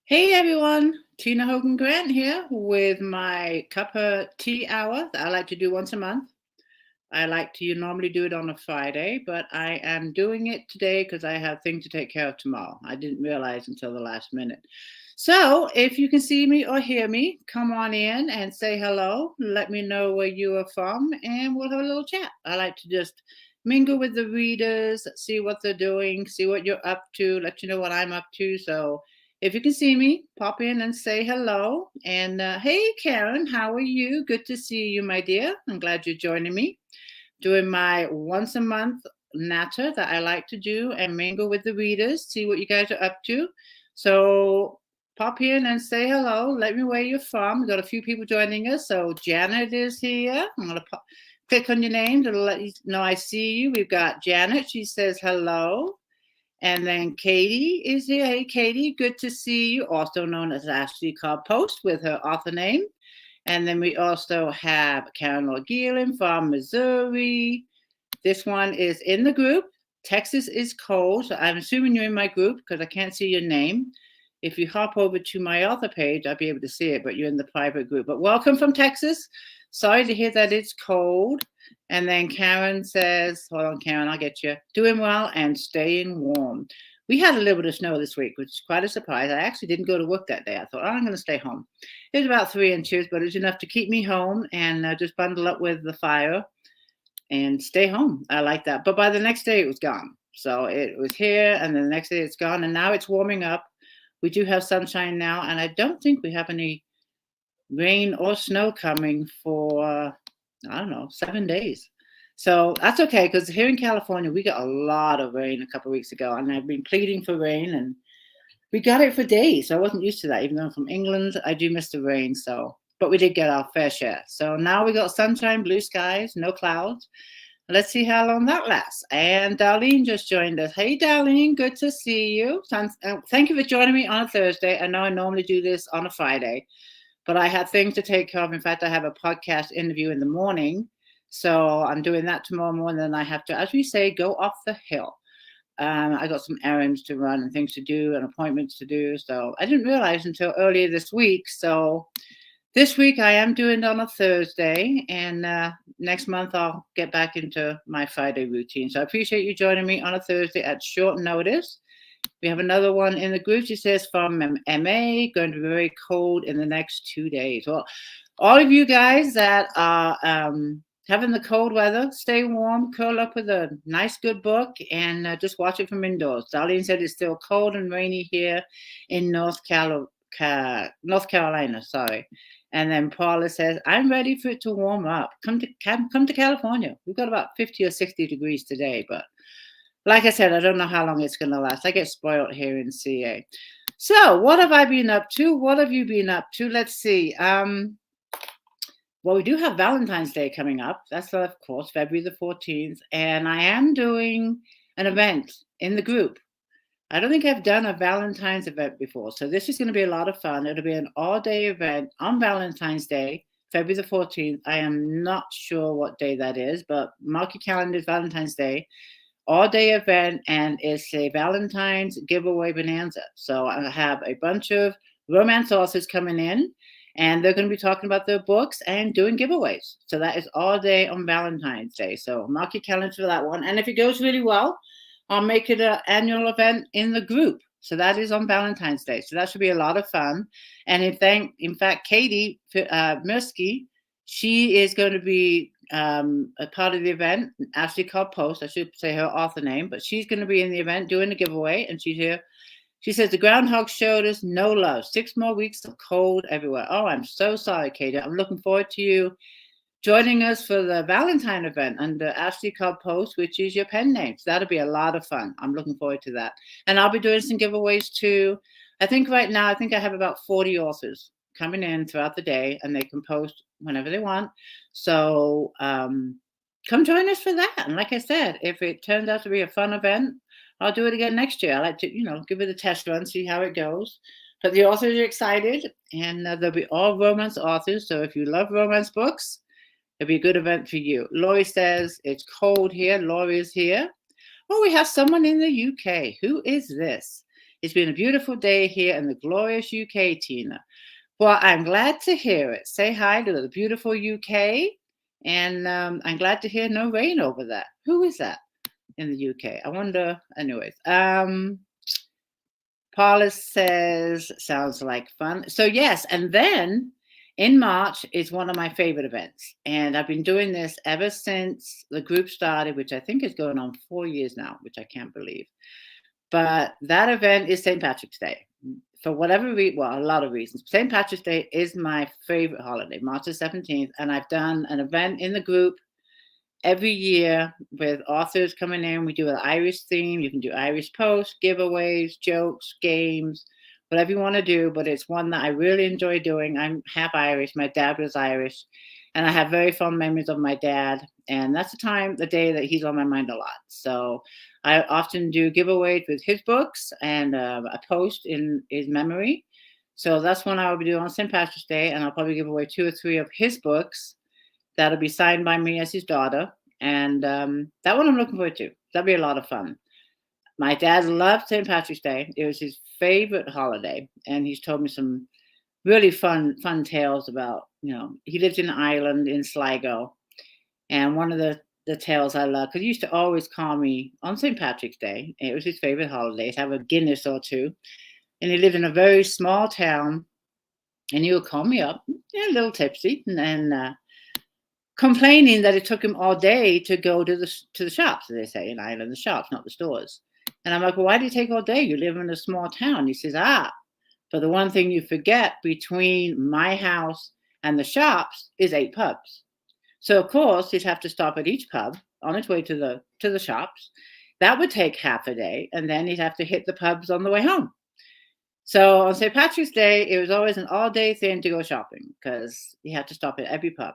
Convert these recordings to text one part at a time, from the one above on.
Hey everyone, Tina Hogan Grant here with my cuppa tea hour that I like to do once a month. I like to normally do it on a Friday, but I am doing it today because I have things to take care of tomorrow. I didn't realize until the last minute. So if you can see me or hear me, come on in and say hello. Let me know where you are from, and we'll have a little chat. I like to just mingle with the readers, see what they're doing, see what you're up to, let you know what I'm up to. So if you can see me, pop in and say hello. And hey, Karen, how are you? Good to see you, my dear. I'm glad you're joining me doing my once a month natter that I like to do and mingle with the readers, see what you guys are up to. So pop in and say hello. Let me know where you're from. We've got a few people joining us. So Janet is here. I'm going to click on your name to let you know I see you. We've got Janet. She says hello. And then Katie is here. Hey, Katie, good to see you. Also known as Ashley Cobb Post with her author name. And then we also have Karen O'Geelan from Missouri. This one is in the group. Texas is cold. So I'm assuming you're in my group because I can't see your name. If you hop over to my author page, I'll be able to see it, but you're in the private group. But welcome from Texas. Sorry to hear that it's cold. And then Karen says, hold on, Karen, I'll get you. Doing well and staying warm. We had a little bit of snow this week, which is quite a surprise. I actually didn't go to work that day. I thought, I'm going to stay home. It was about 3 inches, but it was enough to keep me home and just bundle up with the fire and stay home. I like that. But by the next day, it was gone. So it was here, and then the next day it's gone, and now it's warming up. We do have sunshine now, and I don't think we have any rain or snow coming for, I don't know, 7 days. So that's okay, because here in California, we got a lot of rain a couple of weeks ago, and I've been pleading for rain, and we got it for days. So I wasn't used to that. Even though I'm from England, I do miss the rain. So, but we did get our fair share. So now we got sunshine, blue skies, no clouds. Let's see how long that lasts. And Darlene just joined us. Hey, Darlene, good to see you. Thank you for joining me on a Thursday. I know I normally do this on a Friday, but I had things to take care of. In fact, I have a podcast interview in the morning. So I'm doing that tomorrow morning. And I have to, as we say, go off the hill. I got some errands to run and things to do and appointments to do. So I didn't realize until earlier this week. So this week I am doing it on a Thursday, and next month I'll get back into my Friday routine. So I appreciate you joining me on a Thursday at short notice. We have another one in the group. She says from MA, going to be very cold in the next 2 days. Well, all of you guys that are having the cold weather, stay warm, curl up with a nice, good book, and just watch it from indoors. Darlene said it's still cold and rainy here in North Carolina. Sorry. And then Paula says, I'm ready for it to warm up. Come to California. We've got about 50 or 60 degrees today, but like I said, I don't know how long it's going to last. I get spoiled here in CA. So what have I been up to? What have you been up to? Let's see. Well, we do have Valentine's Day coming up. That's, of course, February the 14th. And I am doing an event in the group. I don't think I've done a Valentine's event before. So this is going to be a lot of fun. It'll be an all-day event on Valentine's Day, February the 14th. I am not sure what day that is, but mark your calendars, Valentine's Day. All-day event, and it's a Valentine's giveaway bonanza. So I have a bunch of romance authors coming in, and they're going to be talking about their books and doing giveaways. So that is all day on Valentine's Day. So mark your calendar for that one. And if it goes really well, I'll make it an annual event in the group. So that is on Valentine's Day. So that should be a lot of fun. And in fact, Katie Mirsky, she is going to be a part of the event. Ashley Cobb Post, I should say her author name, but she's going to be in the event doing the giveaway, and she's here. She says the groundhog showed us no love. 6 more weeks of cold everywhere. Oh, I'm so sorry, Katie. I'm looking forward to you joining us for the Valentine event under Ashley Cobb Post, which is your pen name. So that'll be a lot of fun. I'm looking forward to that. And I'll be doing some giveaways too. I think right now, I have about 40 authors coming in throughout the day, and they can post whenever they want. So come join us for that. And like I said, if it turns out to be a fun event, I'll do it again next year. I like to, give it a test run, see how it goes. But the authors are excited, and they'll be all romance authors. So if you love romance books, it'll be a good event for you. Lori says, it's cold here. Lori is here. Oh, we have someone in the UK. Who is this? It's been a beautiful day here in the glorious UK, Tina. Well, I'm glad to hear it. Say hi to the beautiful UK. And I'm glad to hear no rain over there. Who is that in the UK? I wonder. Anyways, Paula says, sounds like fun. So, yes. And then in March is one of my favorite events. And I've been doing this ever since the group started, which I think is going on 4 years now, which I can't believe. But that event is St. Patrick's Day. For whatever reason, well, a lot of reasons. St. Patrick's Day is my favorite holiday, March the 17th. And I've done an event in the group every year with authors coming in. We do an Irish theme. You can do Irish posts, giveaways, jokes, games, whatever you want to do. But it's one that I really enjoy doing. I'm half Irish. My dad was Irish. And I have very fond memories of my dad. And that's the day that he's on my mind a lot. So I often do giveaways with his books and a post in his memory. So that's one I will be doing on St. Patrick's Day. And I'll probably give away 2 or 3 of his books that'll be signed by me as his daughter. And that one I'm looking forward to. That'll be a lot of fun. My dad loved St. Patrick's Day. It was his favorite holiday. And he's told me some really fun tales about, he lived in Ireland in Sligo. And one of the tales I love, because he used to always call me on St. Patrick's Day. It was his favorite holiday, to have a Guinness or two. And he lived in a very small town. And he would call me up, a little tipsy, and complaining that it took him all day to go to the shops, as they say in Ireland, the shops, not the stores. And I'm like, well, why do you take all day? You live in a small town. He says, but the one thing you forget between my house and the shops is 8 pubs. So of course he'd have to stop at each pub on his way to the shops. That would take half a day, and then he'd have to hit the pubs on the way home. So on St. Patrick's Day, it was always an all-day thing to go shopping because you had to stop at every pub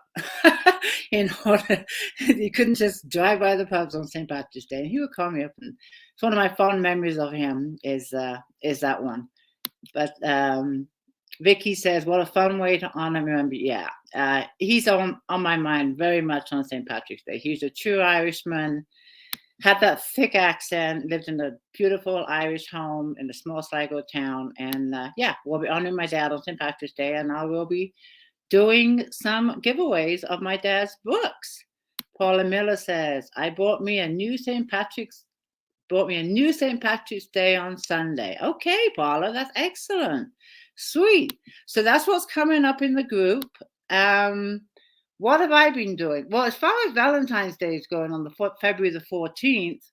in order. You couldn't just drive by the pubs on St. Patrick's Day. And he would call me up, and it's one of my fond memories of him is that one. But Vicky says, what a fun way to honor and remember. Yeah, he's on my mind very much on St. Patrick's Day. He's a true Irishman. Had that thick accent, lived in a beautiful Irish home in a small Sligo town. And we'll be honoring my dad on St. Patrick's Day, and I will be doing some giveaways of my dad's books. Paula Miller says, I bought me a new St. Patrick's Day on Sunday. Okay, Paula, that's excellent. Sweet. So that's what's coming up in the group. What have I been doing? Well, as far as Valentine's Day is going on February the 14th,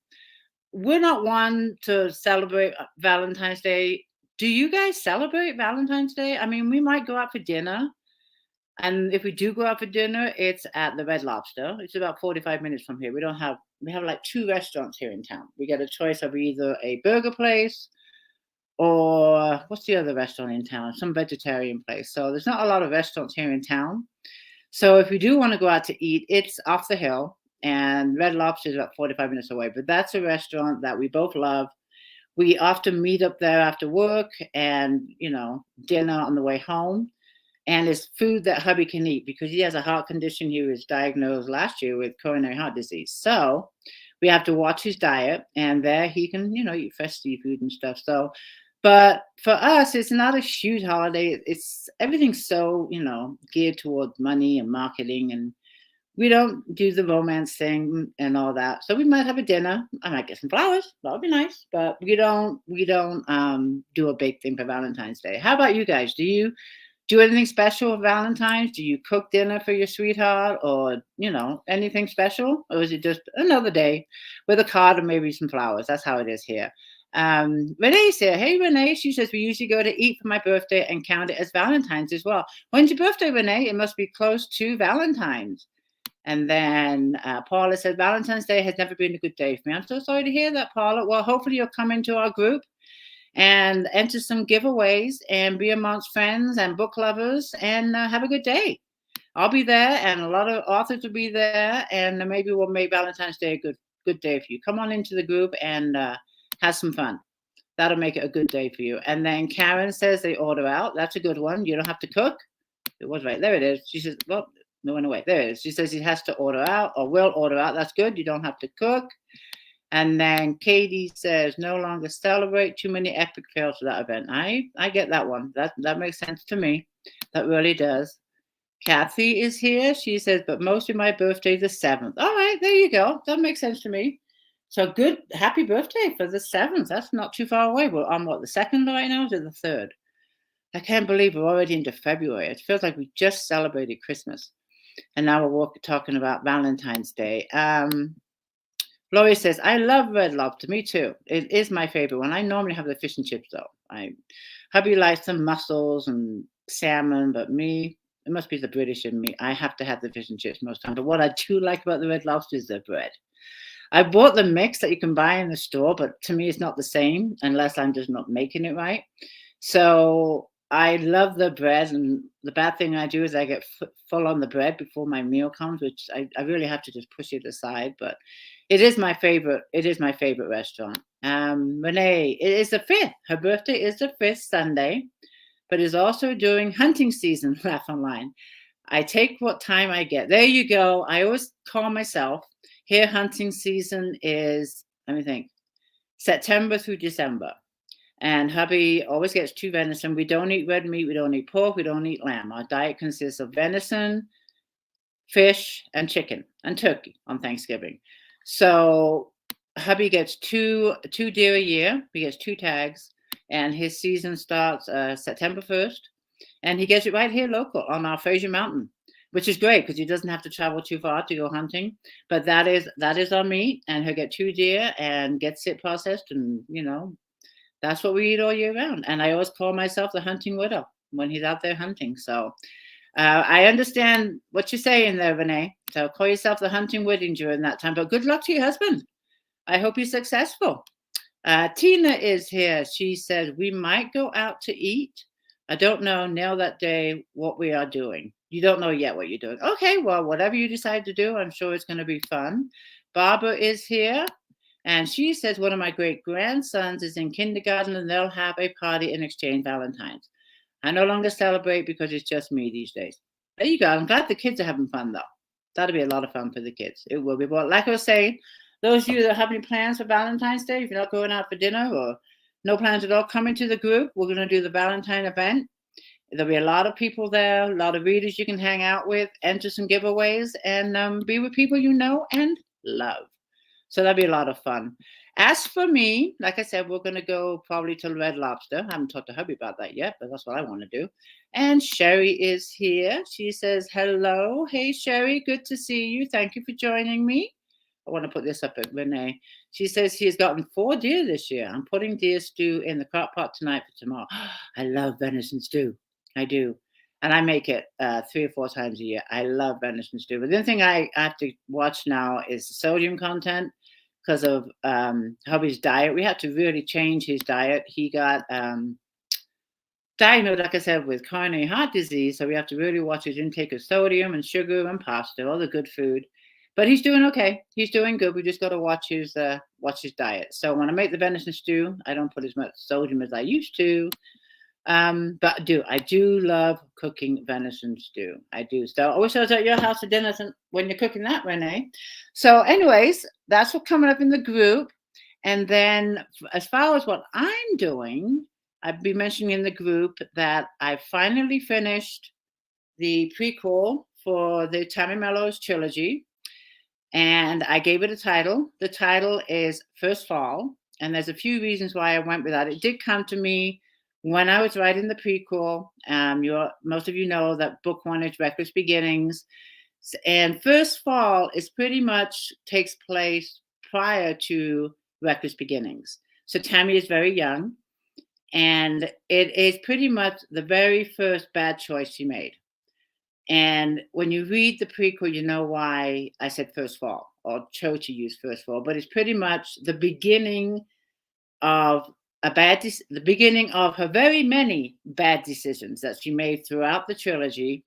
we're not one to celebrate Valentine's Day. Do you guys celebrate Valentine's Day? I mean, we might go out for dinner. And if we do go out for dinner, it's at the Red Lobster. It's about 45 minutes from here. We have like 2 restaurants here in town. We get a choice of either a burger place or what's the other restaurant in town? Some vegetarian place. So there's not a lot of restaurants here in town. So if we do want to go out to eat, it's off the hill, and Red Lobster is about 45 minutes away. But that's a restaurant that we both love. We often meet up there after work and, dinner on the way home. And it's food that hubby can eat because he has a heart condition. He was diagnosed last year with coronary heart disease. So we have to watch his diet, and there he can, eat fresh seafood and stuff. So, but for us, it's not a huge holiday. Everything's so, geared towards money and marketing, and we don't do the romance thing and all that. So we might have a dinner. I might get some flowers. That would be nice. But we don't do a big thing for Valentine's Day. How about you guys? Do you do anything special for Valentine's? Do you cook dinner for your sweetheart, or, anything special? Or is it just another day with a card and maybe some flowers? That's how it is here. Renee's here. Hey, Renee. She says we usually go to eat for my birthday and count it as Valentine's as well. When's your birthday, Renee? It must be close to Valentine's. And then Paula says, Valentine's Day has never been a good day for me. I'm so sorry to hear that, Paula. Well, hopefully you'll come into our group and enter some giveaways and be amongst friends and book lovers and have a good day. I'll be there, and a lot of authors will be there, and maybe we'll make Valentine's Day a good day for you. Come on into the group and have some fun. That'll make it a good day for you. And then Karen says they order out. That's a good one. You don't have to cook. It was right. There it is. She says, well, it went away. There it is. She says he has to order out or will order out. That's good. You don't have to cook. And then Katie says, no longer celebrate, too many epic fails for that event. I get that one. That makes sense to me. That really does. Kathy is here. She says, but mostly my birthday the 7th. All right, there you go. That makes sense to me. So good. Happy birthday for the 7th. That's not too far away. We're on what, the 2nd right now? Or the 3rd? I can't believe we're already into February. It feels like we just celebrated Christmas. And now we're talking about Valentine's Day. Laurie says, I love Red Lobster. Me too. It is my favorite one. I normally have the fish and chips, though. Hubby likes some mussels and salmon, but me, it must be the British in me. I have to have the fish and chips most time. But what I do like about the Red Lobster is the bread. I bought the mix that you can buy in the store, but to me, it's not the same unless I'm just not making it right. So I love the bread, and the bad thing I do is I get full on the bread before my meal comes, which I really have to just push it aside. But it is my favorite. It is my favorite restaurant. Renee, it is the 5th. Her birthday is the 5th Sunday, but is also during hunting season. Laugh online. I take what time I get. There you go. I always call myself. Here, hunting season is, let me think, September through December. And hubby always gets 2 venison. We don't eat red meat. We don't eat pork. We don't eat lamb. Our diet consists of venison, fish, and chicken, and turkey on Thanksgiving. So hubby gets two deer a year. He gets 2 tags, and his season starts September 1st. And he gets it right here local on our Fraser Mountain, which is great because he doesn't have to travel too far to go hunting. But that is our meat, and he'll get 2 deer and gets it processed, and that's what we eat all year round. And I always call myself the hunting widow when he's out there hunting. So I understand what you're saying there, Renee. So call yourself the hunting widow during that time. But good luck to your husband. I hope you're successful. Tina is here. She says, we might go out to eat. I don't know now that day what we are doing. You don't know yet what you're doing. Okay, well, whatever you decide to do, I'm sure it's going to be fun. Barbara is here. And she says, one of my great grandsons is in kindergarten and they'll have a party and exchange Valentine's. I no longer celebrate because it's just me these days. There you go. I'm glad the kids are having fun, though. That'll be a lot of fun for the kids. It will be. But like I was saying, those of you that have any plans for Valentine's Day, if you're not going out for dinner or no plans at all, come into the group. We're going to do the Valentine event. There'll be a lot of people there, a lot of readers you can hang out with, enter some giveaways, and be with people you know and love. So that'd be a lot of fun. As for me, like I said, we're going to go probably to Red Lobster. I haven't talked to hubby about that yet, but that's what I want to do. And Sherry is here. She says, hello. Hey, Sherry, good to see you. Thank you for joining me. I want to put this up at Renee. She says she has gotten 4 deer this year. I'm putting deer stew in the crock pot tonight for tomorrow. I love venison stew. I do. And I make it 3 or 4 times a year. I love venison stew. But the only thing I have to watch now is the sodium content because of hubby's diet. We had to really change his diet. He got diagnosed, like I said, with coronary heart disease. So we have to really watch his intake of sodium and sugar and pasta, all the good food. But he's doing okay. He's doing good. We just got to watch his diet. So when I make the venison stew, I don't put as much sodium as I used to. But I do love cooking venison stew. I do. So I wish I was at your house for dinner when you're cooking that, Renee. So anyways, that's what's coming up in the group. And then as far as what I'm doing, I've been mentioning in the group that I finally finished the prequel for the Tammy Mellows trilogy. And I gave it a title. The title is First Fall. And there's a few reasons why I went with that. It did come to me when I was writing the prequel. Most of you know that book 1 is Reckless Beginnings. And First Fall is pretty much takes place prior to Reckless Beginnings. So Tammy is very young. And it is pretty much the very first bad choice she made. And when you read the prequel, you know why I said First Fall or chose to use First Fall. But it's pretty much the beginning of the beginning of her very many bad decisions that she made throughout the trilogy.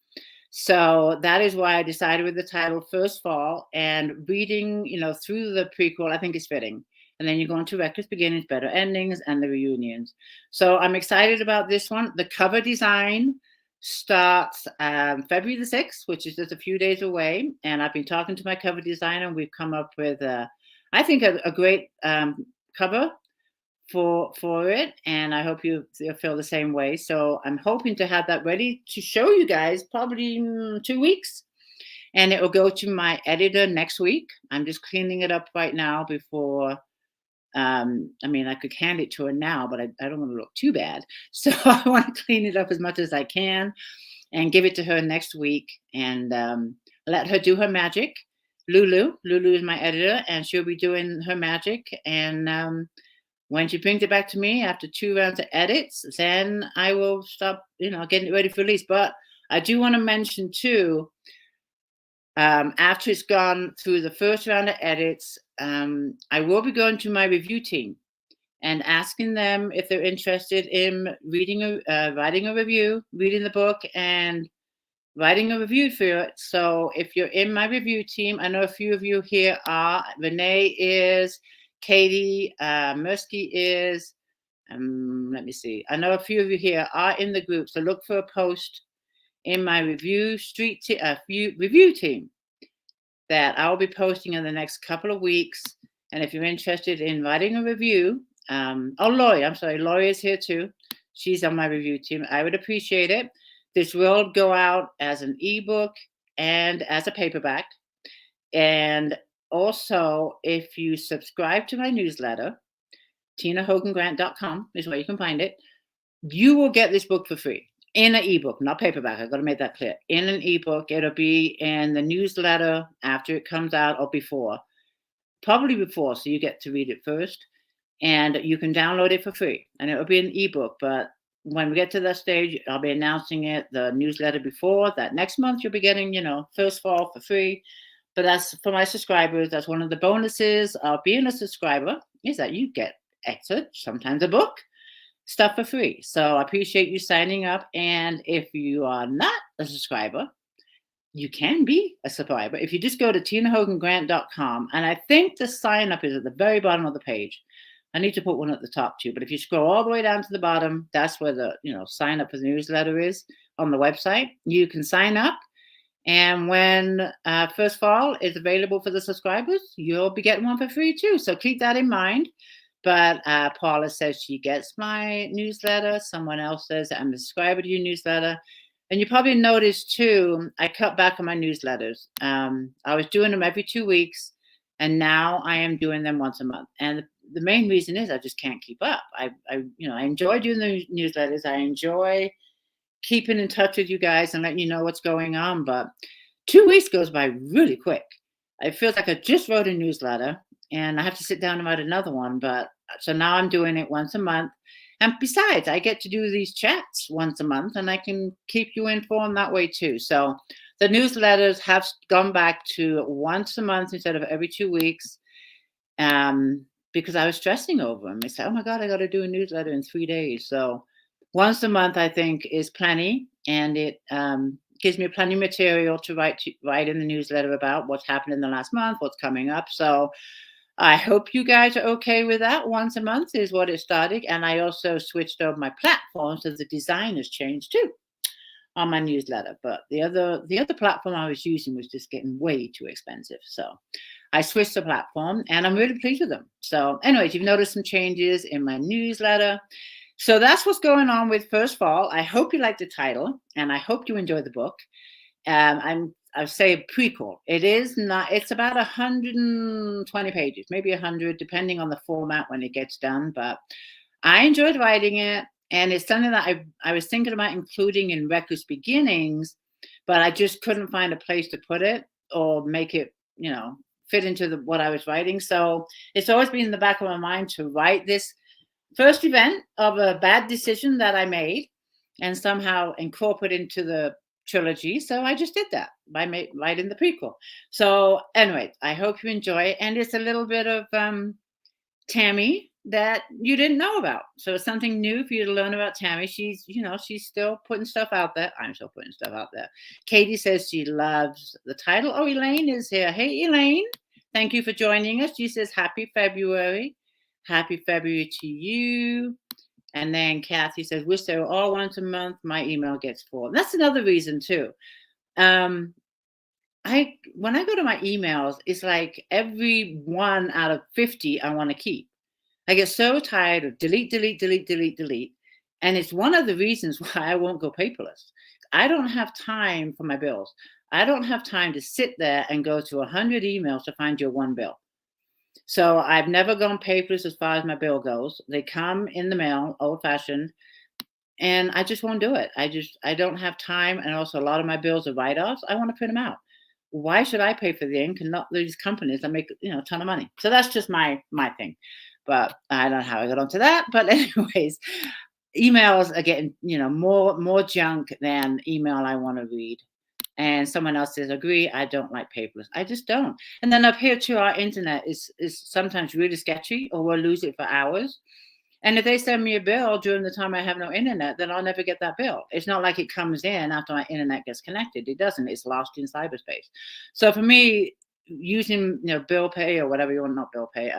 So that is why I decided with the title First Fall, and reading, through the prequel, I think is fitting. And then you go into Reckless Beginnings, Better Endings, and the reunions. So I'm excited about this one. The cover design starts February the 6th, which is just a few days away. And I've been talking to my cover designer, and we've come up with a I think a great cover for it, and I hope you'll feel the same way. So I'm hoping to have that ready to show you guys probably 2 weeks, and it will go to my editor next week. I'm just cleaning it up right now before. I mean, I could hand it to her now, but I don't want to look too bad. So I want to clean it up as much as I can and give it to her next week and let her do her magic. Lulu is my editor, and she'll be doing her magic. And when she brings it back to me after 2 rounds of edits, then I will stop, getting it ready for release. But I do want to mention too, after it's gone through the first round of edits, I will be going to my review team and asking them if they're interested in writing a review, reading the book, and writing a review for it. So if you're in my review team, I know a few of you here are. Renee is, Katie, Mirsky is. Let me see. I know a few of you here are in the group. So look for a post in my review team that I'll be posting in the next couple of weeks. And if you're interested in writing a review, Lori is here too. She's on my review team. I would appreciate it. This will go out as an ebook and as a paperback. And also, if you subscribe to my newsletter, TinaHoganGrant.com is where you can find it, you will get this book for free in an ebook, not paperback. I've got to make that clear. In an ebook, it'll be in the newsletter after it comes out or before, probably before, so you get to read it first. And you can download it for free, and it'll be an ebook. But when we get to that stage, I'll be announcing it, the newsletter before that. Next month, you'll be getting, first fall for free. But that's for my subscribers. That's one of the bonuses of being a subscriber, is that you get extra, sometimes a book, stuff for free. So I appreciate you signing up. And if you are not a subscriber, you can be a subscriber. If you just go to TinaHoganGrant.com, and I think the sign up is at the very bottom of the page. I need to put one at the top too, but if you scroll all the way down to the bottom, that's where the sign up for the newsletter is on the website. You can sign up, and when First Fall is available for the subscribers, you'll be getting one for free too. So keep that in mind. But Paula says she gets my newsletter. Someone else says I'm a subscriber to your newsletter. And you probably noticed too, I cut back on my newsletters. I was doing them every 2 weeks, and now I am doing them once a month. And the main reason is I just can't keep up. I enjoy doing the newsletters. I enjoy keeping in touch with you guys and letting you know what's going on. But 2 weeks goes by really quick. It feels like I just wrote a newsletter and I have to sit down and write another one. But so now I'm doing it once a month. And besides, I get to do these chats once a month, and I can keep you informed that way too. So the newsletters have gone back to once a month instead of every 2 weeks. Because I was stressing over them. I said, oh my God, I got to do a newsletter in 3 days. So once a month, I think, is plenty. And it gives me plenty of material to write in the newsletter about what's happened in the last month, what's coming up. So I hope you guys are okay with that. Once a month is what it started. And I also switched over my platform, so the design has changed too on my newsletter. But the other platform I was using was just getting way too expensive. So I switched the platform, and I'm really pleased with them. So anyways, you've noticed some changes in my newsletter. So that's what's going on with First Fall. I hope you like the title, and I hope you enjoy the book. I say a prequel. It is not. It's about 120 pages, maybe 100, depending on the format when it gets done. But I enjoyed writing it, and it's something that I was thinking about including in Reckless Beginnings, but I just couldn't find a place to put it or make it, fit into what I was writing. So it's always been in the back of my mind to write this first event of a bad decision that I made and somehow incorporate into the trilogy. So I just did that by writing the prequel. So anyway, I hope you enjoy it. And it's a little bit of Tammy that you didn't know about. So it's something new for you to learn about Tammy. She's still putting stuff out there. I'm still putting stuff out there. Katie says she loves the title. Oh, Elaine is here. Hey, Elaine. Thank you for joining us. She says, Happy February. Happy February to you. And then Kathy says, wish they were all once a month. My email gets full. And that's another reason too. I when I go to my emails, it's like every one out of 50 I want to keep. I get so tired of delete, delete, delete, delete, delete. And it's one of the reasons why I won't go paperless. I don't have time for my bills. I don't have time to sit there and go to 100 emails to find your one bill. So I've never gone paperless as far as my bill goes. They come in the mail, old fashioned, and I just won't do it. I don't have time. And also, a lot of my bills are write offs. I want to print them out. Why should I pay for the ink and not these companies that make a ton of money? So that's just my thing. But I don't know how I got onto that. But anyways, emails are getting more junk than email I want to read. And someone else says, agree, I don't like paperless. I just don't. And then up here too, our internet is sometimes really sketchy, or we'll lose it for hours. And if they send me a bill during the time I have no internet, then I'll never get that bill. It's not like it comes in after my internet gets connected. It doesn't. It's lost in cyberspace. So for me, using bill pay or whatever you want, not bill pay,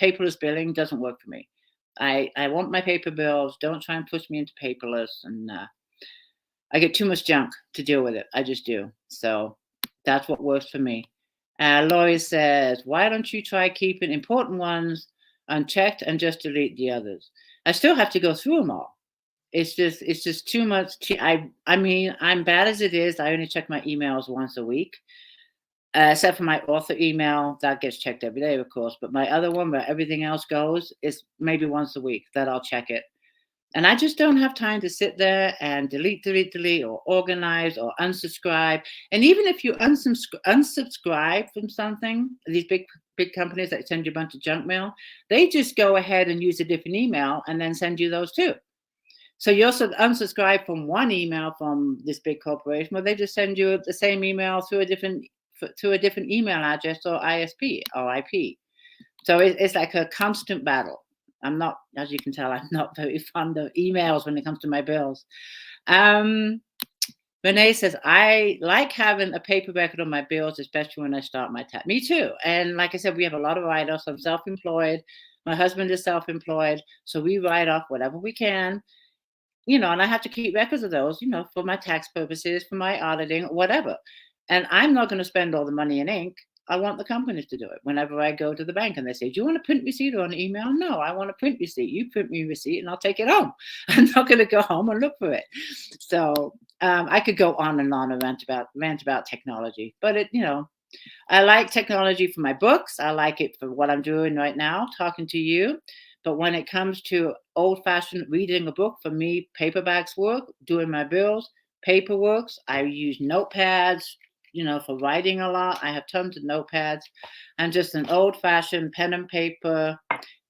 paperless billing doesn't work for me. I want my paper bills. Don't try and push me into paperless. And I get too much junk to deal with it. I just do. So that's what works for me. Laurie says, why don't you try keeping important ones unchecked and just delete the others? I still have to go through them all. It's just too much. I mean, I'm bad as it is. I only check my emails once a week, except for my author email that gets checked every day, of course. But my other one, where everything else goes, is maybe once a week that I'll check it. And I just don't have time to sit there and delete, delete, delete, or organize or unsubscribe. And even if you unsubscribe from something, these big companies that send you a bunch of junk mail, they just go ahead and use a different email and then send you those too. So you also unsubscribe from one email from this big corporation, well, they just send you the same email through a different email address or ISP or IP. So it's like a constant battle. I'm not, as you can tell, I'm not very fond of emails when it comes to my bills. Um, Renee says, I like having a paper record on my bills, especially when I start my tax. Me too. And like I said, we have a lot of write-offs. I'm self-employed. My husband is self-employed. So we write off whatever we can, and I have to keep records of those, for my tax purposes, for my auditing, whatever. And I'm not going to spend all the money in ink. I want the companies to do it. Whenever I go to the bank and they say, do you want a print receipt or an email? No, I want a print receipt. You print me a receipt and I'll take it home. I'm not going to go home and look for it. So I could go on and on and rant about technology, but I like technology for my books. I like it for what I'm doing right now, talking to you. But when it comes to old fashioned reading a book, for me, paperbacks work, doing my bills, paper works. I use notepads, for writing a lot. I have tons of notepads. I'm just an old fashioned pen and paper.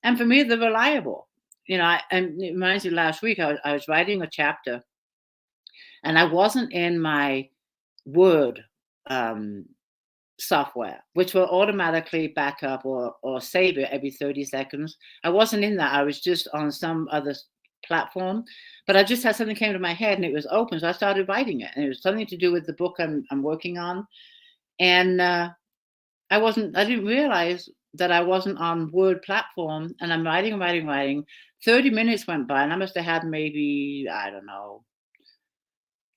And for me, they're reliable. And it reminds me, last week I was writing a chapter and I wasn't in my Word software, which will automatically back up or save it every 30 seconds. I wasn't in that. I was just on some other platform, but I just had something came to my head and it was open. So I started writing it, and it was something to do with the book I'm working on. And I didn't realize that I wasn't on Word platform, and I'm writing. 30 minutes went by and I must have had maybe, I don't know,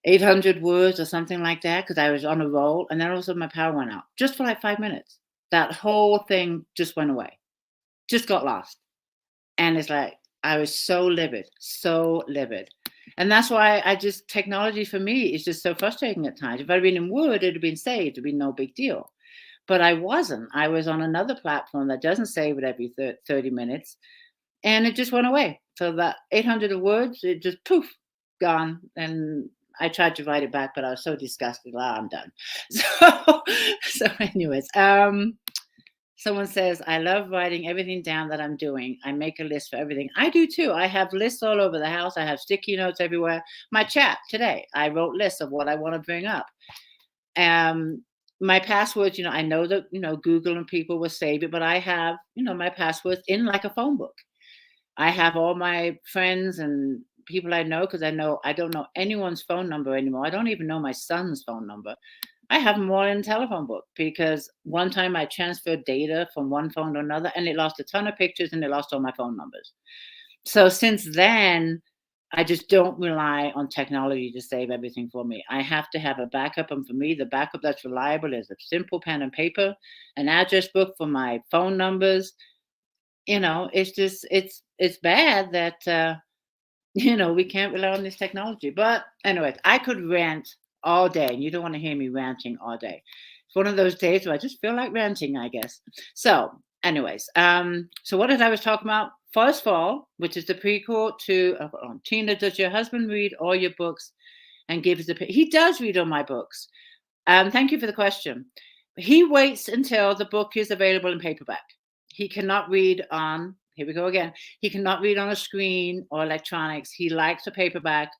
800 words or something like that, because I was on a roll. And then all of a sudden my power went out just for like 5 minutes. That whole thing just went away, just got lost. And it's like, I was so livid, so livid. And that's why technology for me is just so frustrating at times. If I'd been in Word, it'd have been saved, it'd be no big deal. But I wasn't. I was on another platform that doesn't save it every 30 minutes. And it just went away. So that 800 words, it just poof, gone. And I tried to write it back, but I was so disgusted. I'm done. So anyways, someone says, I love writing everything down that I'm doing. I make a list for everything. I do too. I have lists all over the house. I have sticky notes everywhere. My chat today, I wrote lists of what I want to bring up. My passwords, I know that, Google and people will save it, but I have, my passwords in like a phone book. I have all my friends and people I know, because I don't know anyone's phone number anymore. I don't even know my son's phone number. I have them all in a telephone book, because one time I transferred data from one phone to another and it lost a ton of pictures and it lost all my phone numbers. So since then, I just don't rely on technology to save everything for me. I have to have a backup, and for me, the backup that's reliable is a simple pen and paper, an address book for my phone numbers. It's just it's bad that we can't rely on this technology. But anyways, I could rant all day, and you don't want to hear me ranting all day. It's one of those days where I just feel like ranting, I guess. So, anyways, so what did I was talking about? First Fall, which is the prequel to Tina. Does your husband read all your books and gives the? He does read all my books. Thank you for the question. He waits until the book is available in paperback. He cannot read on, here we go again. He cannot read on a screen or electronics. He likes a paperback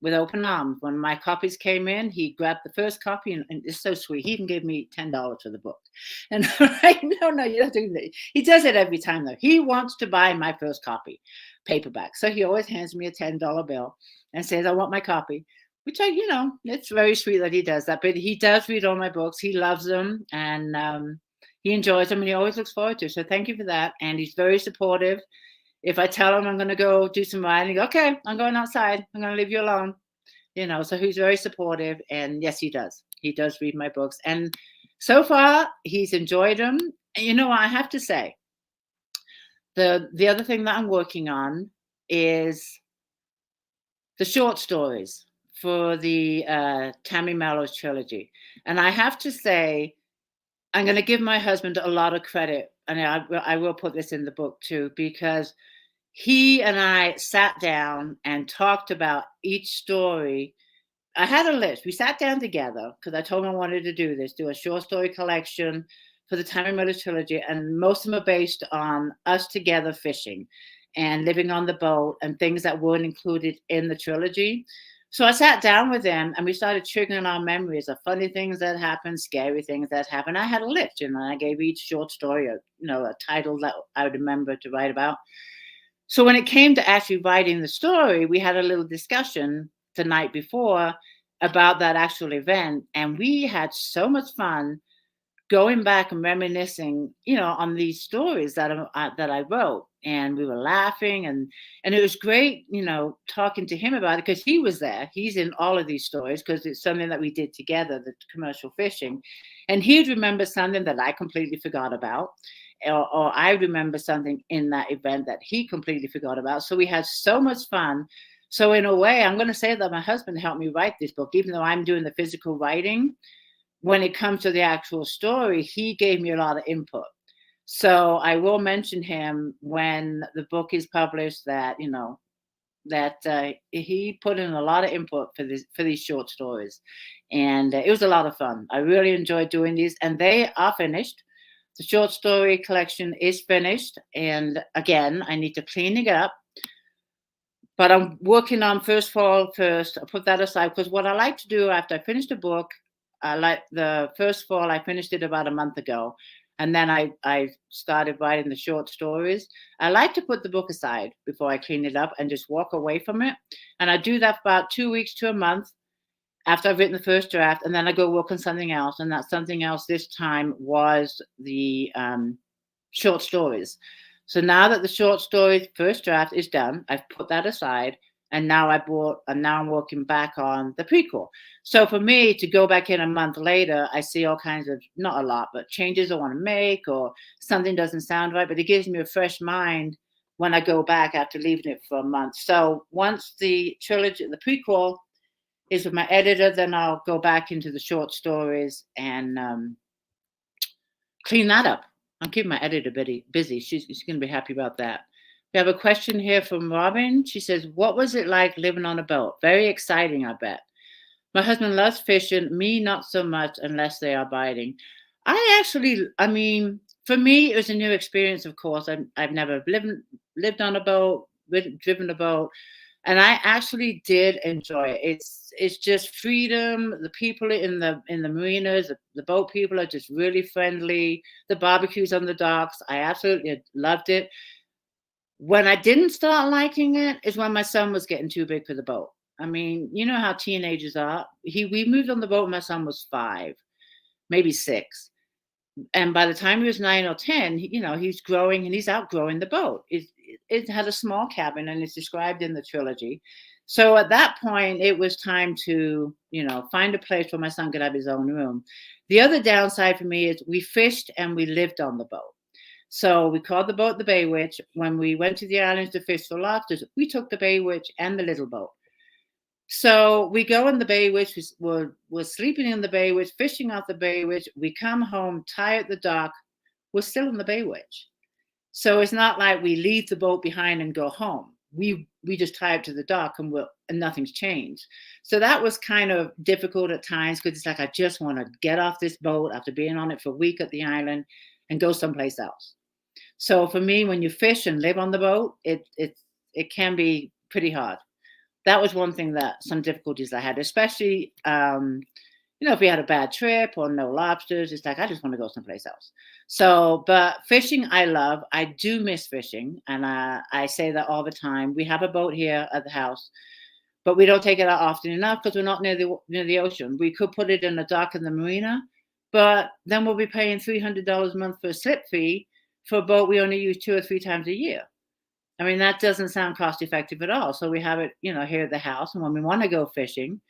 with open arms. When my copies came in, he grabbed the first copy, and it's so sweet. He even gave me $10 for the book. And right, no, you don't do that. He does it every time, though. He wants to buy my first copy, paperback. So he always hands me a $10 bill and says, I want my copy. Which it's very sweet that he does that. But he does read all my books. He loves them, and he enjoys them, and he always looks forward to it. So thank you for that. And he's very supportive. If I tell him I'm going to go do some riding, okay, I'm going outside. I'm going to leave you alone. So he's very supportive. And yes, he does. He does read my books. And so far, he's enjoyed them. And I have to say, the other thing that I'm working on is the short stories for the Tammy Mellows trilogy. And I have to say, I'm going to give my husband a lot of credit. And I will put this in the book too, because he and I sat down and talked about each story. I had a list. We sat down together because I told him I wanted to do a short story collection for the Tammy Mellows trilogy. And most of them are based on us together fishing and living on the boat and things that weren't included in the trilogy. So I sat down with them and we started triggering our memories of funny things that happened, scary things that happened. I had a list, and I gave each short story a title that I would remember to write about. So when it came to actually writing the story, we had a little discussion the night before about that actual event, and we had so much fun going back and reminiscing, on these stories that I wrote, and we were laughing, and it was great, talking to him about it because he was there. He's in all of these stories because it's something that we did together, the commercial fishing, and he'd remember something that I completely forgot about, or I remember something in that event that he completely forgot about. So we had so much fun. So in a way, I'm going to say that my husband helped me write this book, even though I'm doing the physical writing. When it comes to the actual story, he gave me a lot of input. So I will mention him when the book is published that, he put in a lot of input for these short stories. And it was a lot of fun. I really enjoyed doing these, and they are finished. The short story collection is finished. And again, I need to clean it up. But I'm working on First Fall first. I'll put that aside because what I like to do after I finish the book, like the First Fall, I finished it about a month ago. And then I started writing the short stories. I like to put the book aside before I clean it up and just walk away from it. And I do that for about 2 weeks to a month after I've written the first draft. And then I go work on something else. And that something else this time was the short stories. So now that the short stories first draft is done, I've put that aside. And now I'm working back on the prequel. So for me to go back in a month later, I see all kinds of, not a lot, but changes I want to make, or something doesn't sound right, but it gives me a fresh mind when I go back after leaving it for a month. So once the trilogy, the prequel is with my editor, then I'll go back into the short stories and clean that up. I'm keeping my editor busy. She's going to be happy about that. We have a question here from Robin. She says, what was it like living on a boat? Very exciting, I bet. My husband loves fishing. Me, not so much unless they are biting. For me, it was a new experience, of course. I've never lived on a boat, driven a boat. And I actually did enjoy it. It's just freedom. The people in the marinas, the boat people are just really friendly. The barbecues on the docks, I absolutely loved it. When I didn't start liking it is when my son was getting too big for the boat. I mean, you know how teenagers are. We moved on the boat when my son was 5, maybe 6. And by the time he was 9 or 10, he's growing and he's outgrowing the boat. it had a small cabin, and it's described in the trilogy. So at that point, it was time to, find a place where my son could have his own room. The other downside for me is we fished and we lived on the boat. So we called the boat the Bay Witch. When we went to the islands to fish for lobsters, we took the Bay Witch and the little boat. So we go in the Bay Witch. We're sleeping in the Bay Witch, fishing off the Bay Witch. We come home, tie at the dock. We're still in the Bay Witch. So it's not like we leave the boat behind and go home. We just tie it to the dock and nothing's changed. So that was kind of difficult at times because it's like I just want to get off this boat after being on it for a week at the island and go someplace else. So for me, when you fish and live on the boat, it can be pretty hard. That was one thing that some difficulties I had, especially if we had a bad trip or no lobsters. It's like I just want to go someplace else. So, but fishing, I love. I do miss fishing, and I say that all the time. We have a boat here at the house, but we don't take it out often enough because we're not near the ocean. We could put it in a dock in the marina, but then we'll be paying $300 a month for a slip fee for a boat we only use 2 or 3 times a year. I mean, that doesn't sound cost effective at all. So we have it, here at the house. And when we want to go fishing,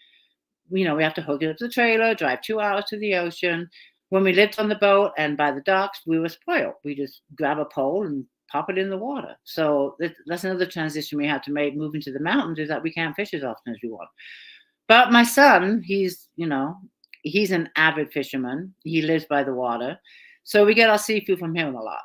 we have to hook it up to the trailer, drive 2 hours to the ocean. When we lived on the boat and by the docks, we were spoiled. We just grab a pole and pop it in the water. So that's another transition we had to make moving to the mountains, is that we can't fish as often as we want. But my son, he's an avid fisherman. He lives by the water. So we get our seafood from him a lot.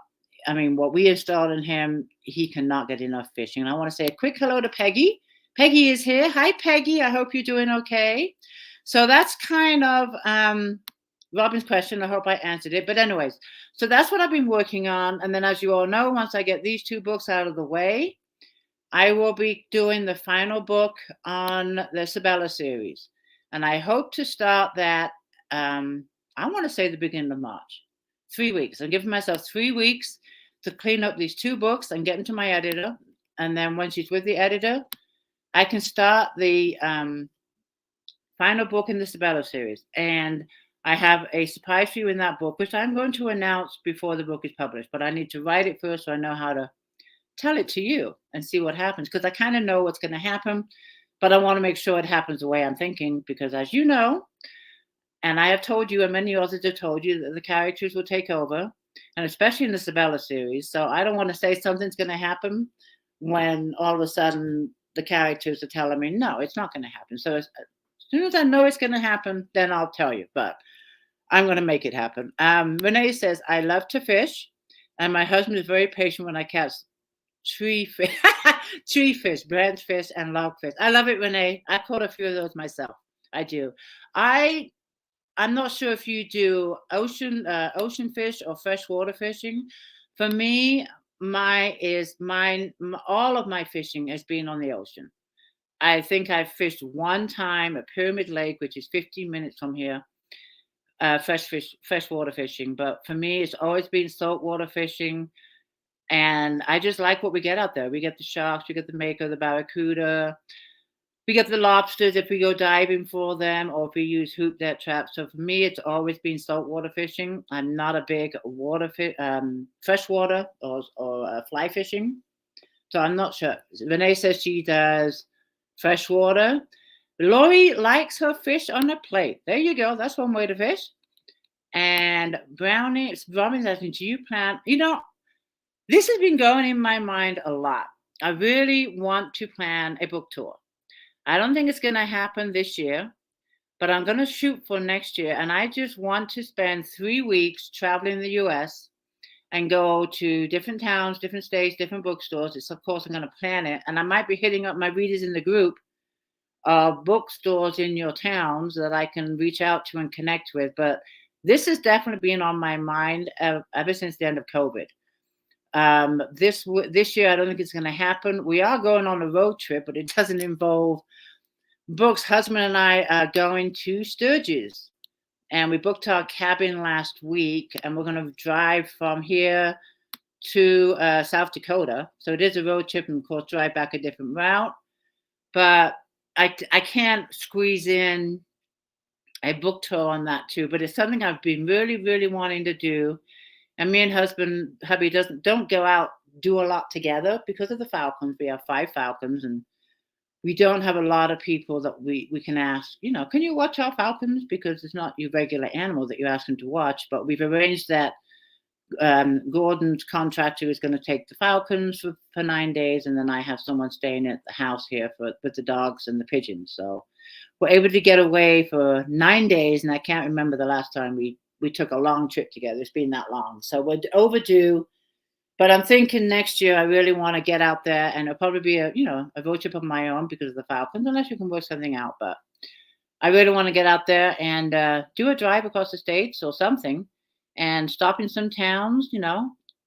I mean, what we installed in him, he cannot get enough fishing. And I want to say a quick hello to Peggy. Peggy is here. Hi, Peggy. I hope you're doing okay. So that's kind of Robin's question. I hope I answered it. But anyways, so that's what I've been working on. And then as you all know, once I get these 2 books out of the way, I will be doing the final book on the Sabella series. And I hope to start that, I want to say the beginning of March. 3 weeks. I'm giving myself 3 weeks to clean up these 2 books and get them to my editor. And then when she's with the editor, I can start the final book in the Sabella series. And I have a surprise for you in that book, which I'm going to announce before the book is published. But I need to write it first so I know how to tell it to you and see what happens. Because I kind of know what's going to happen. But I want to make sure it happens the way I'm thinking. Because as you know, and I have told you, and many others have told you, that the characters will take over. And especially in the Sabella series. So I don't want to say something's going to happen when all of a sudden the characters are telling me, no, it's not going to happen. So as soon as I know it's going to happen, then I'll tell you. But I'm going to make it happen. Renee says, I love to fish. And my husband is very patient when I catch tree fish, branch fish, and log fish. I love it, Renee. I caught a few of those myself. I do. I'm not sure if you do ocean fish or freshwater fishing. For me, all of my fishing has been on the ocean. I think I fished one time at Pyramid Lake, which is 15 minutes from here, freshwater fishing. But for me, it's always been saltwater fishing. And I just like what we get out there. We get the sharks, we get the mako, the barracuda. We get the lobsters if we go diving for them, or if we use hoop net traps. So for me, it's always been saltwater fishing. I'm not a big freshwater or fly fishing. So I'm not sure. Renee says she does freshwater. Lori likes her fish on a plate. There you go. That's one way to fish. And Robin's asking, do you plan? This has been going in my mind a lot. I really want to plan a book tour. I don't think it's going to happen this year, but I'm going to shoot for next year. And I just want to spend 3 weeks traveling the U.S. and go to different towns, different states, different bookstores. Of course, I'm going to plan it. And I might be hitting up my readers in the group of bookstores in your towns that I can reach out to and connect with. But this has definitely been on my mind ever since the end of COVID. This year, I don't think it's going to happen. We are going on a road trip, but it doesn't involve books. Husband and I are going to Sturgis, and we booked our cabin last week, and we're going to drive from here to South Dakota. So it is a road trip, and of course, drive back a different route. But I can't squeeze in a book tour on that too. But it's something I've been really, really wanting to do. And me and hubby don't go out do a lot together because of the falcons. We have 5 falcons, and we don't have a lot of people that we can ask, can you watch our falcons? Because it's not your regular animal that you're asking to watch. But we've arranged that Gordon's contractor is going to take the falcons for 9 days, and then I have someone staying at the house here with the dogs and the pigeons. So we're able to get away for 9 days, and I can't remember the last time we took a long trip together. It's been that long, so we're overdue. But I'm thinking next year I really want to get out there, and it'll probably be a road trip of my own because of the falcons, unless you can work something out. But I really want to get out there and do a drive across the states or something, and stop in some towns.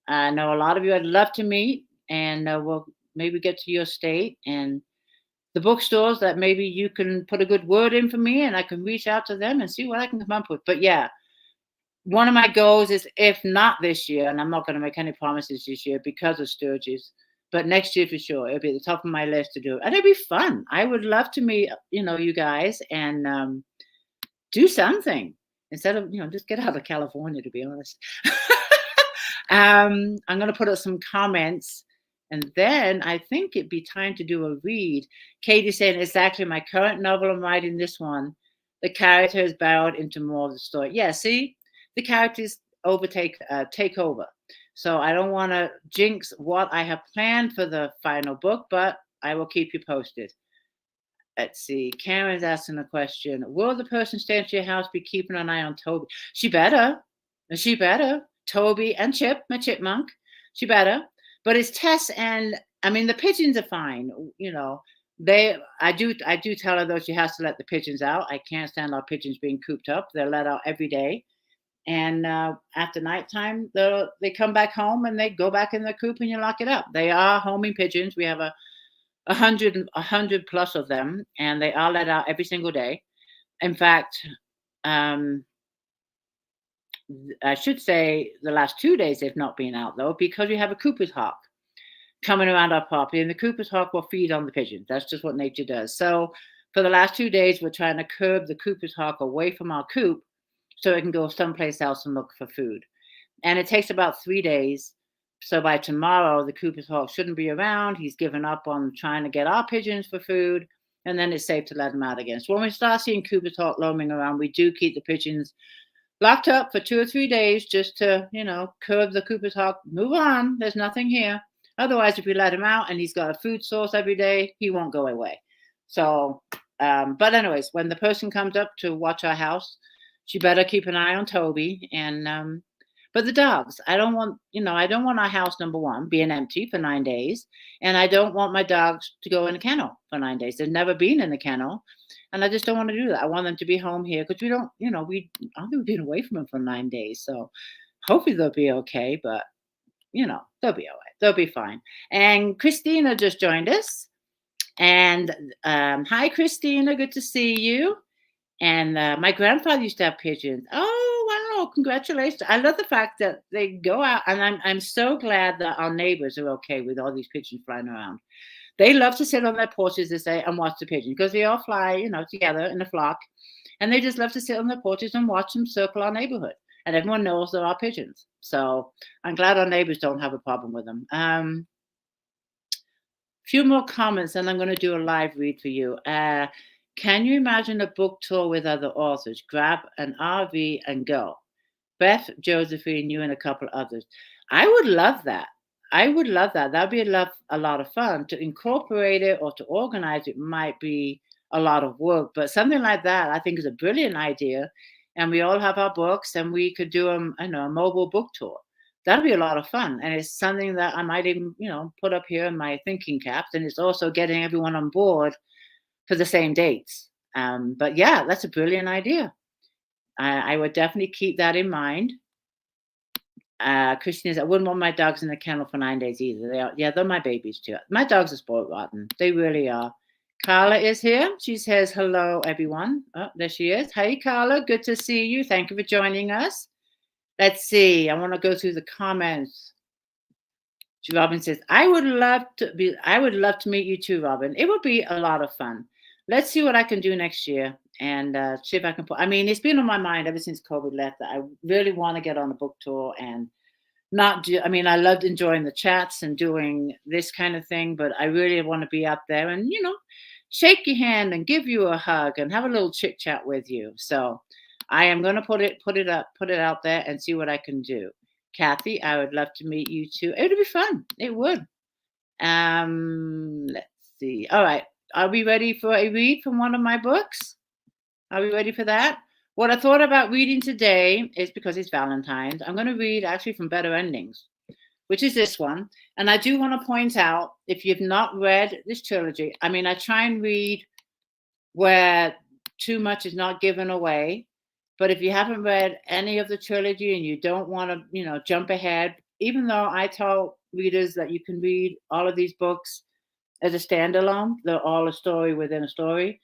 I know a lot of you I'd love to meet, and we'll maybe get to your state and the bookstores that maybe you can put a good word in for me, and I can reach out to them and see what I can come up with. But yeah, one of my goals is, if not this year, and I'm not going to make any promises this year because of Sturgis, but next year for sure, it'll be at the top of my list to do it. And it'll be fun. I would love to meet, you guys, and do something instead of, just get out of California, to be honest. I'm going to put up some comments, and then I think it'd be time to do a read. Katie saying, exactly, my current novel, I'm writing this one. The character is borrowed into more of the story. Yeah, see? The characters take over. So I don't want to jinx what I have planned for the final book, but I will keep you posted. Let's see. Karen's asking a question. Will the person staying at your house be keeping an eye on Toby? She better. She better. Toby and Chip, my chipmunk. She better. But it's Tess, and I mean the pigeons are fine. I do tell her though she has to let the pigeons out. I can't stand our pigeons being cooped up. They're let out every day. And after nighttime, they come back home and they go back in the coop and you lock it up. They are homing pigeons. We have a hundred plus of them, and they are let out every single day. In fact, I should say the last 2 days they've not been out though, because we have a Cooper's hawk coming around our property, and the Cooper's hawk will feed on the pigeons. That's just what nature does. So for the last 2 days, we're trying to curb the Cooper's hawk away from our coop so it can go someplace else and look for food. And it takes about 3 days. So by tomorrow, the Cooper's hawk shouldn't be around. He's given up on trying to get our pigeons for food, and then it's safe to let them out again. So when we start seeing Cooper's hawk roaming around, we do keep the pigeons locked up for 2 or 3 days just to, curb the Cooper's hawk. Move on. There's nothing here. Otherwise, if we let him out and he's got a food source every day, he won't go away. So, but anyways, when the person comes up to watch our house, she better keep an eye on Toby. And but the dogs, I don't want our house, number one, being empty for 9 days, and I don't want my dogs to go in a kennel for 9 days. They've never been in the kennel, and I just don't want to do that. I want them to be home here because we don't, we've been away from them for 9 days, so hopefully they'll be okay. But they'll be all right. They'll be fine. And Christina just joined us, and hi, Christina, good to see you. And my grandfather used to have pigeons. Oh, wow, congratulations. I love the fact that they go out, and I'm so glad that our neighbors are okay with all these pigeons flying around. They love to sit on their porches, they say, and watch the pigeons, because they all fly, together in a flock, and they just love to sit on their porches and watch them circle our neighborhood. And everyone knows there are pigeons. So I'm glad our neighbors don't have a problem with them. Few more comments, and I'm going to do a live read for you. Can you imagine a book tour with other authors? Grab an RV and go. Beth, Josephine, you, and a couple others. I would love that. That'd be a lot of fun. To incorporate it or to organize it might be a lot of work, but something like that I think is a brilliant idea. And we all have our books, and we could do a mobile book tour. That'd be a lot of fun, and it's something that I might even put up here in my thinking caps. And it's also getting everyone on board for the same dates. But yeah, that's a brilliant idea. I would definitely keep that in mind. Christian is, I wouldn't want my dogs in the kennel for 9 days either. They're my babies too. My dogs are spoiled rotten. They really are. Carla is here. She says, hello, everyone. Oh, there she is. Hey, Carla. Good to see you. Thank you for joining us. Let's see. I want to go through the comments. Robin says, I would love to meet you too, Robin. It would be a lot of fun. Let's see what I can do next year, and see if I can it's been on my mind ever since COVID left that I really want to get on a book tour and not do, I mean, I loved enjoying the chats and doing this kind of thing, but I really want to be out there and, shake your hand and give you a hug and have a little chit chat with you. So I am going to put it out there and see what I can do. Kathy, I would love to meet you too. It would be fun. It would. Let's see. All right. Are we ready for a read from one of my books? Are we ready for that? What I thought about reading today is because it's Valentine's. I'm going to read actually from Better Endings, which is this one. And I do want to point out, if you've not read this trilogy, I mean, I try and read where too much is not given away. But if you haven't read any of the trilogy and you don't want to, jump ahead, even though I tell readers that you can read all of these books as a standalone, they're all a story within a story.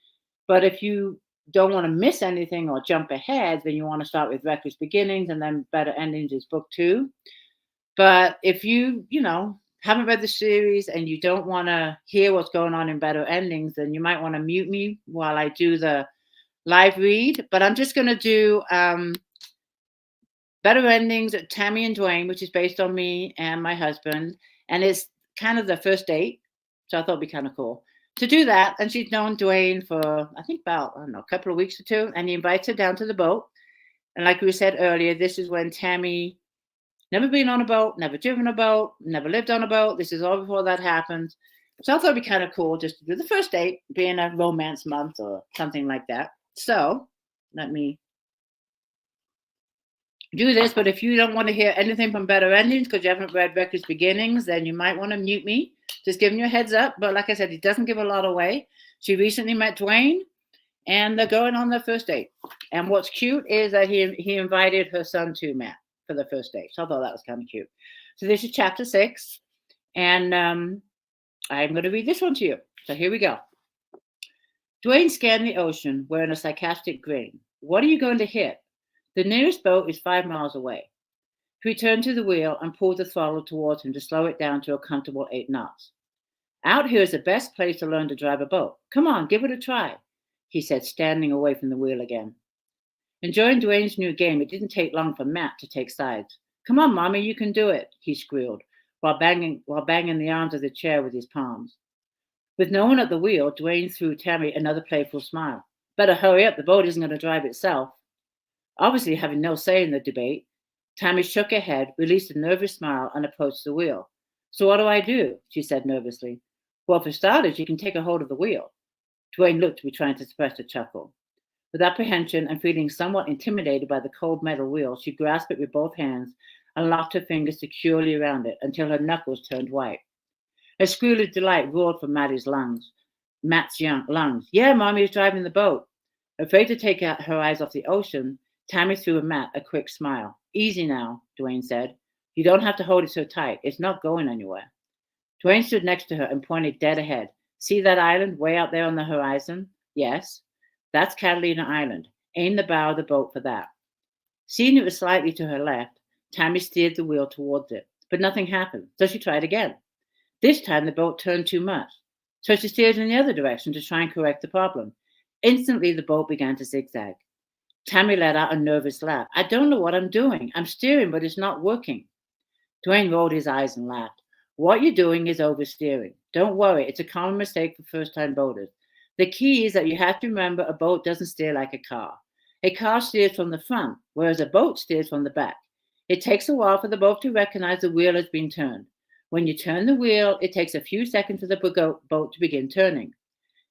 But if you don't want to miss anything or jump ahead, then you want to start with Reckless Beginnings and then Better Endings is book 2. But if you haven't read the series and you don't want to hear what's going on in Better Endings, then you might want to mute me while I do the live read. But I'm just going to do Better Endings, Tammy and Dwayne, which is based on me and my husband. And it's kind of the first date. So I thought it'd be kind of cool to do that. And she's known Dwayne for, I think, about, I don't know, a couple of weeks or two. And he invites her down to the boat. And like we said earlier, this is when Tammy never been on a boat, never driven a boat, never lived on a boat. This is all before that happened. So I thought it'd be kind of cool just to do the first date, being a romance month or something like that. So let me do this. But if you don't want to hear anything from Better Endings because you haven't read Reckless Beginnings, then you might want to mute me. Just giving you a heads up. But like I said, he doesn't give a lot away. She recently met Dwayne and they're going on their first date. And what's cute is that he invited her son to Matt for the first date. So I thought that was kind of cute. So this is chapter 6. And I'm going to read this one to you. So here we go. Dwayne scanned the ocean wearing a sarcastic grin. What are you going to hit? The nearest boat is 5 miles away. He returned to the wheel and pulled the throttle towards him to slow it down to a comfortable 8 knots. Out here is the best place to learn to drive a boat. Come on, give it a try, he said, standing away from the wheel again. Enjoying Dwayne's new game, it didn't take long for Matt to take sides. Come on, Mommy, you can do it, he squealed, while banging the arms of the chair with his palms. With no one at the wheel, Dwayne threw Tammy another playful smile. Better hurry up, the boat isn't going to drive itself. Obviously having no say in the debate, Tammy shook her head, released a nervous smile, and approached the wheel. So what do I do? She said nervously. Well, for starters, you can take a hold of the wheel. Dwayne looked to be trying to suppress a chuckle. With apprehension and feeling somewhat intimidated by the cold metal wheel, she grasped it with both hands and locked her fingers securely around it until her knuckles turned white. A squeal of delight roared from Matt's lungs. Yeah, Mommy's driving the boat. Afraid to take her eyes off the ocean, Tammy threw Matt a quick smile. Easy now, Dwayne said. You don't have to hold it so tight. It's not going anywhere. Dwayne stood next to her and pointed dead ahead. See that island way out there on the horizon? Yes. That's Catalina Island. Aim the bow of the boat for that. Seeing it was slightly to her left, Tammy steered the wheel towards it, but nothing happened, so she tried again. This time the boat turned too much, so she steered in the other direction to try and correct the problem. Instantly, the boat began to zigzag. Tammy let out a nervous laugh. I don't know what I'm doing. I'm steering, but it's not working. Dwayne rolled his eyes and laughed. What you're doing is oversteering. Don't worry, it's a common mistake for first-time boaters. The key is that you have to remember a boat doesn't steer like a car. A car steers from the front, whereas a boat steers from the back. It takes a while for the boat to recognize the wheel has been turned. When you turn the wheel, it takes a few seconds for the boat to begin turning.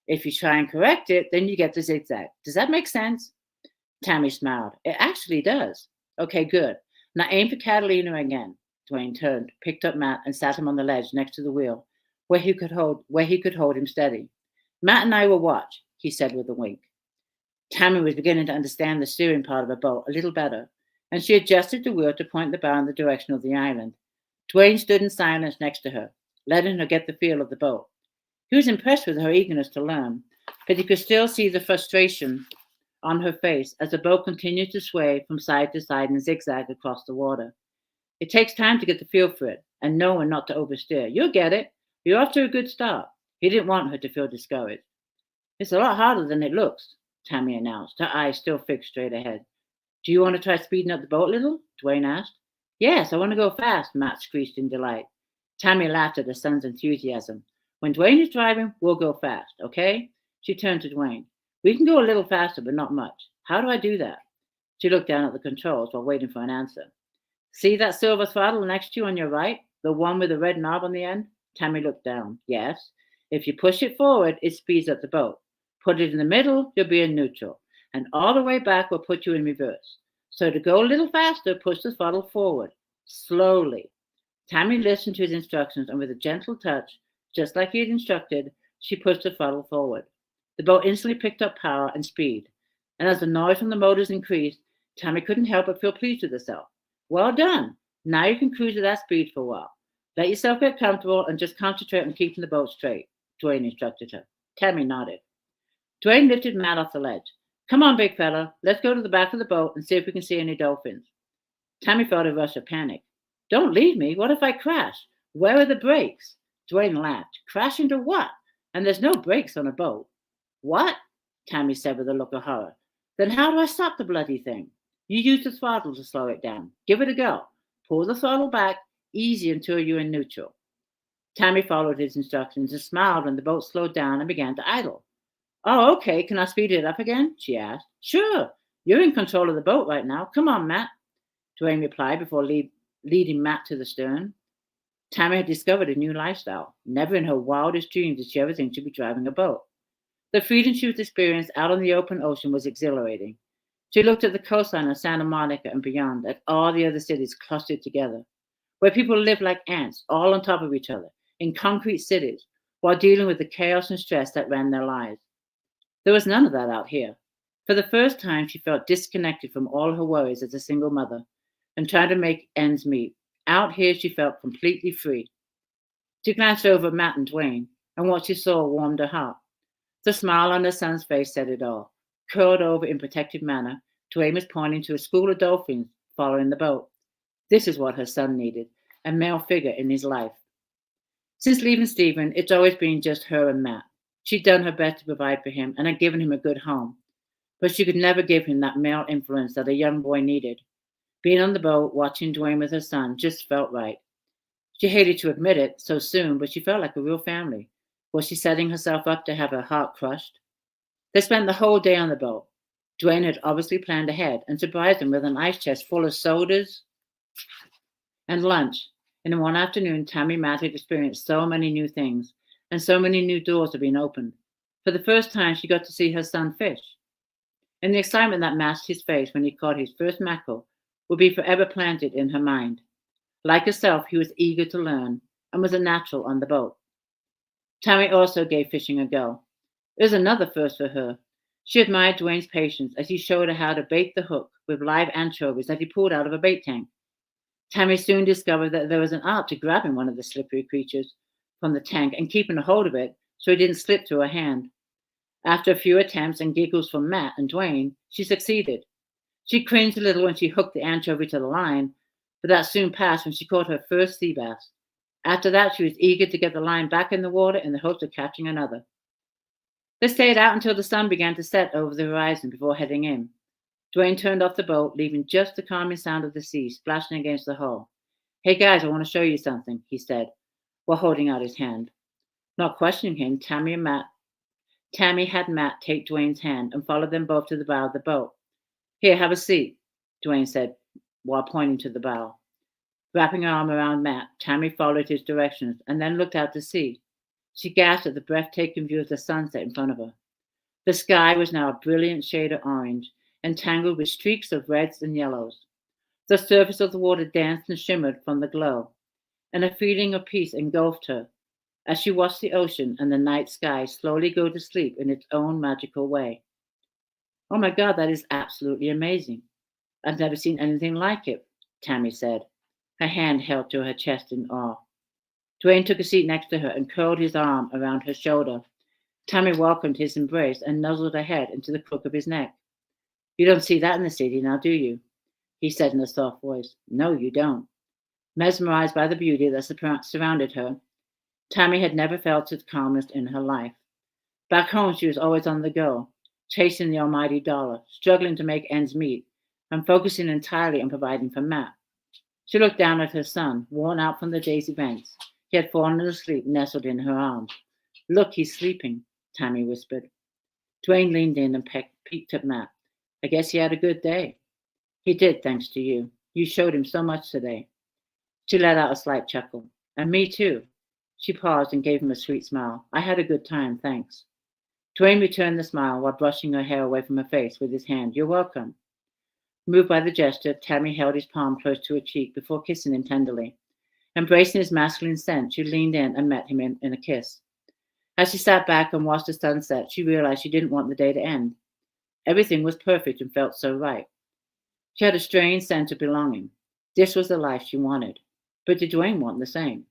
If you try and correct it, then you get the zigzag. Does that make sense? Tammy smiled. It actually does. Okay, good. Now aim for Catalina again. Dwayne turned, picked up Matt, and sat him on the ledge next to the wheel, where he could hold him steady. Matt and I will watch, he said with a wink. Tammy was beginning to understand the steering part of a boat a little better, and she adjusted the wheel to point the bow in the direction of the island. Dwayne stood in silence next to her, letting her get the feel of the boat. He was impressed with her eagerness to learn, but he could still see the frustration on her face as the boat continued to sway from side to side and zigzag across the water. It takes time to get the feel for it and know when not to oversteer. You'll get it. You're off to a good start. He didn't want her to feel discouraged. It's a lot harder than it looks, Tammy announced, her eyes still fixed straight ahead. Do you want to try speeding up the boat a little? Dwayne asked. Yes, I want to go fast, Matt screeched in delight. Tammy laughed at her son's enthusiasm. When Dwayne is driving, we'll go fast, okay? She turned to Dwayne. We can go a little faster, but not much. How do I do that? She looked down at the controls while waiting for an answer. See that silver throttle next to you on your right? The one with the red knob on the end? Tammy looked down. Yes. If you push it forward, it speeds up the boat. Put it in the middle, you'll be in neutral. And all the way back will put you in reverse. So to go a little faster, push the throttle forward. Slowly. Tammy listened to his instructions and with a gentle touch, just like he had instructed, she pushed the throttle forward. The boat instantly picked up power and speed. And as the noise from the motors increased, Tammy couldn't help but feel pleased with herself. Well done. Now you can cruise at that speed for a while. Let yourself get comfortable and just concentrate on keeping the boat straight, Dwayne instructed her. Tammy nodded. Dwayne lifted Matt off the ledge. Come on, big fella. Let's go to the back of the boat and see if we can see any dolphins. Tammy felt a rush of panic. Don't leave me. What if I crash? Where are the brakes? Dwayne laughed. Crash into what? And there's no brakes on a boat. What? Tammy said with a look of horror. Then how do I stop the bloody thing? You use the throttle to slow it down. Give it a go. Pull the throttle back, easy until you're in neutral. Tammy followed his instructions and smiled when the boat slowed down and began to idle. Oh, okay. Can I speed it up again? She asked. Sure. You're in control of the boat right now. Come on, Matt. Dwayne replied before leading Matt to the stern. Tammy had discovered a new lifestyle. Never in her wildest dreams did she ever think she'd be driving a boat. The freedom she was experiencing out on the open ocean was exhilarating. She looked at the coastline of Santa Monica and beyond, at all the other cities clustered together, where people lived like ants, all on top of each other, in concrete cities, while dealing with the chaos and stress that ran their lives. There was none of that out here. For the first time, she felt disconnected from all her worries as a single mother and trying to make ends meet. Out here, she felt completely free. She glanced over at Matt and Dwayne, and what she saw warmed her heart. The smile on her son's face said it all. Curled over in protective manner, Dwayne was pointing to a school of dolphins following the boat. This is what her son needed, a male figure in his life. Since leaving Stephen, it's always been just her and Matt. She'd done her best to provide for him and had given him a good home, but she could never give him that male influence that a young boy needed. Being on the boat, watching Dwayne with her son, just felt right. She hated to admit it so soon, but she felt like a real family. Was she setting herself up to have her heart crushed? They spent the whole day on the boat. Dwayne had obviously planned ahead and surprised him with an ice chest full of sodas and lunch. And in one afternoon, Tammy Matt had experienced so many new things, and so many new doors had been opened. For the first time, she got to see her son fish. And the excitement that masked his face when he caught his first mackerel would be forever planted in her mind. Like herself, he was eager to learn and was a natural on the boat. Tammy also gave fishing a go. It was another first for her. She admired Dwayne's patience as he showed her how to bait the hook with live anchovies that he pulled out of a bait tank. Tammy soon discovered that there was an art to grabbing one of the slippery creatures from the tank and keeping a hold of it so it didn't slip through her hand. After a few attempts and giggles from Matt and Dwayne, she succeeded. She cringed a little when she hooked the anchovy to the line, but that soon passed when she caught her first sea bass. After that, she was eager to get the line back in the water in the hopes of catching another. They stayed out until the sun began to set over the horizon before heading in. Dwayne turned off the boat, leaving just the calming sound of the sea splashing against the hull. Hey guys, I want to show you something, he said, while holding out his hand. Not questioning him, Tammy had Matt take Dwayne's hand and followed them both to the bow of the boat. Here, have a seat, Dwayne said while pointing to the bow. Wrapping her arm around Matt, Tammy followed his directions and then looked out to sea. She gasped at the breathtaking view of the sunset in front of her. The sky was now a brilliant shade of orange, entangled with streaks of reds and yellows. The surface of the water danced and shimmered from the glow, and a feeling of peace engulfed her as she watched the ocean and the night sky slowly go to sleep in its own magical way. Oh my God, that is absolutely amazing. I've never seen anything like it, Tammy said, her hand held to her chest in awe. Dwayne took a seat next to her and curled his arm around her shoulder. Tammy welcomed his embrace and nuzzled her head into the crook of his neck. You don't see that in the city now, do you? He said in a soft voice. No, you don't. Mesmerized by the beauty that surrounded her, Tammy had never felt its calmest in her life. Back home, she was always on the go, chasing the almighty dollar, struggling to make ends meet, and focusing entirely on providing for Matt. She looked down at her son, worn out from the day's events. He had fallen asleep, nestled in her arms. Look, he's sleeping, Tammy whispered. Dwayne leaned in and peeked at Matt. I guess he had a good day. He did, thanks to you. You showed him so much today. She let out a slight chuckle. And me too. She paused and gave him a sweet smile. I had a good time, thanks. Dwayne returned the smile while brushing her hair away from her face with his hand. You're welcome. Moved by the gesture, Tammy held his palm close to her cheek before kissing him tenderly. Embracing his masculine scent, she leaned in and met him in a kiss. As she sat back and watched the sunset, she realized she didn't want the day to end. Everything was perfect and felt so right. She had a strange sense of belonging. This was the life she wanted. But did Dwayne want the same?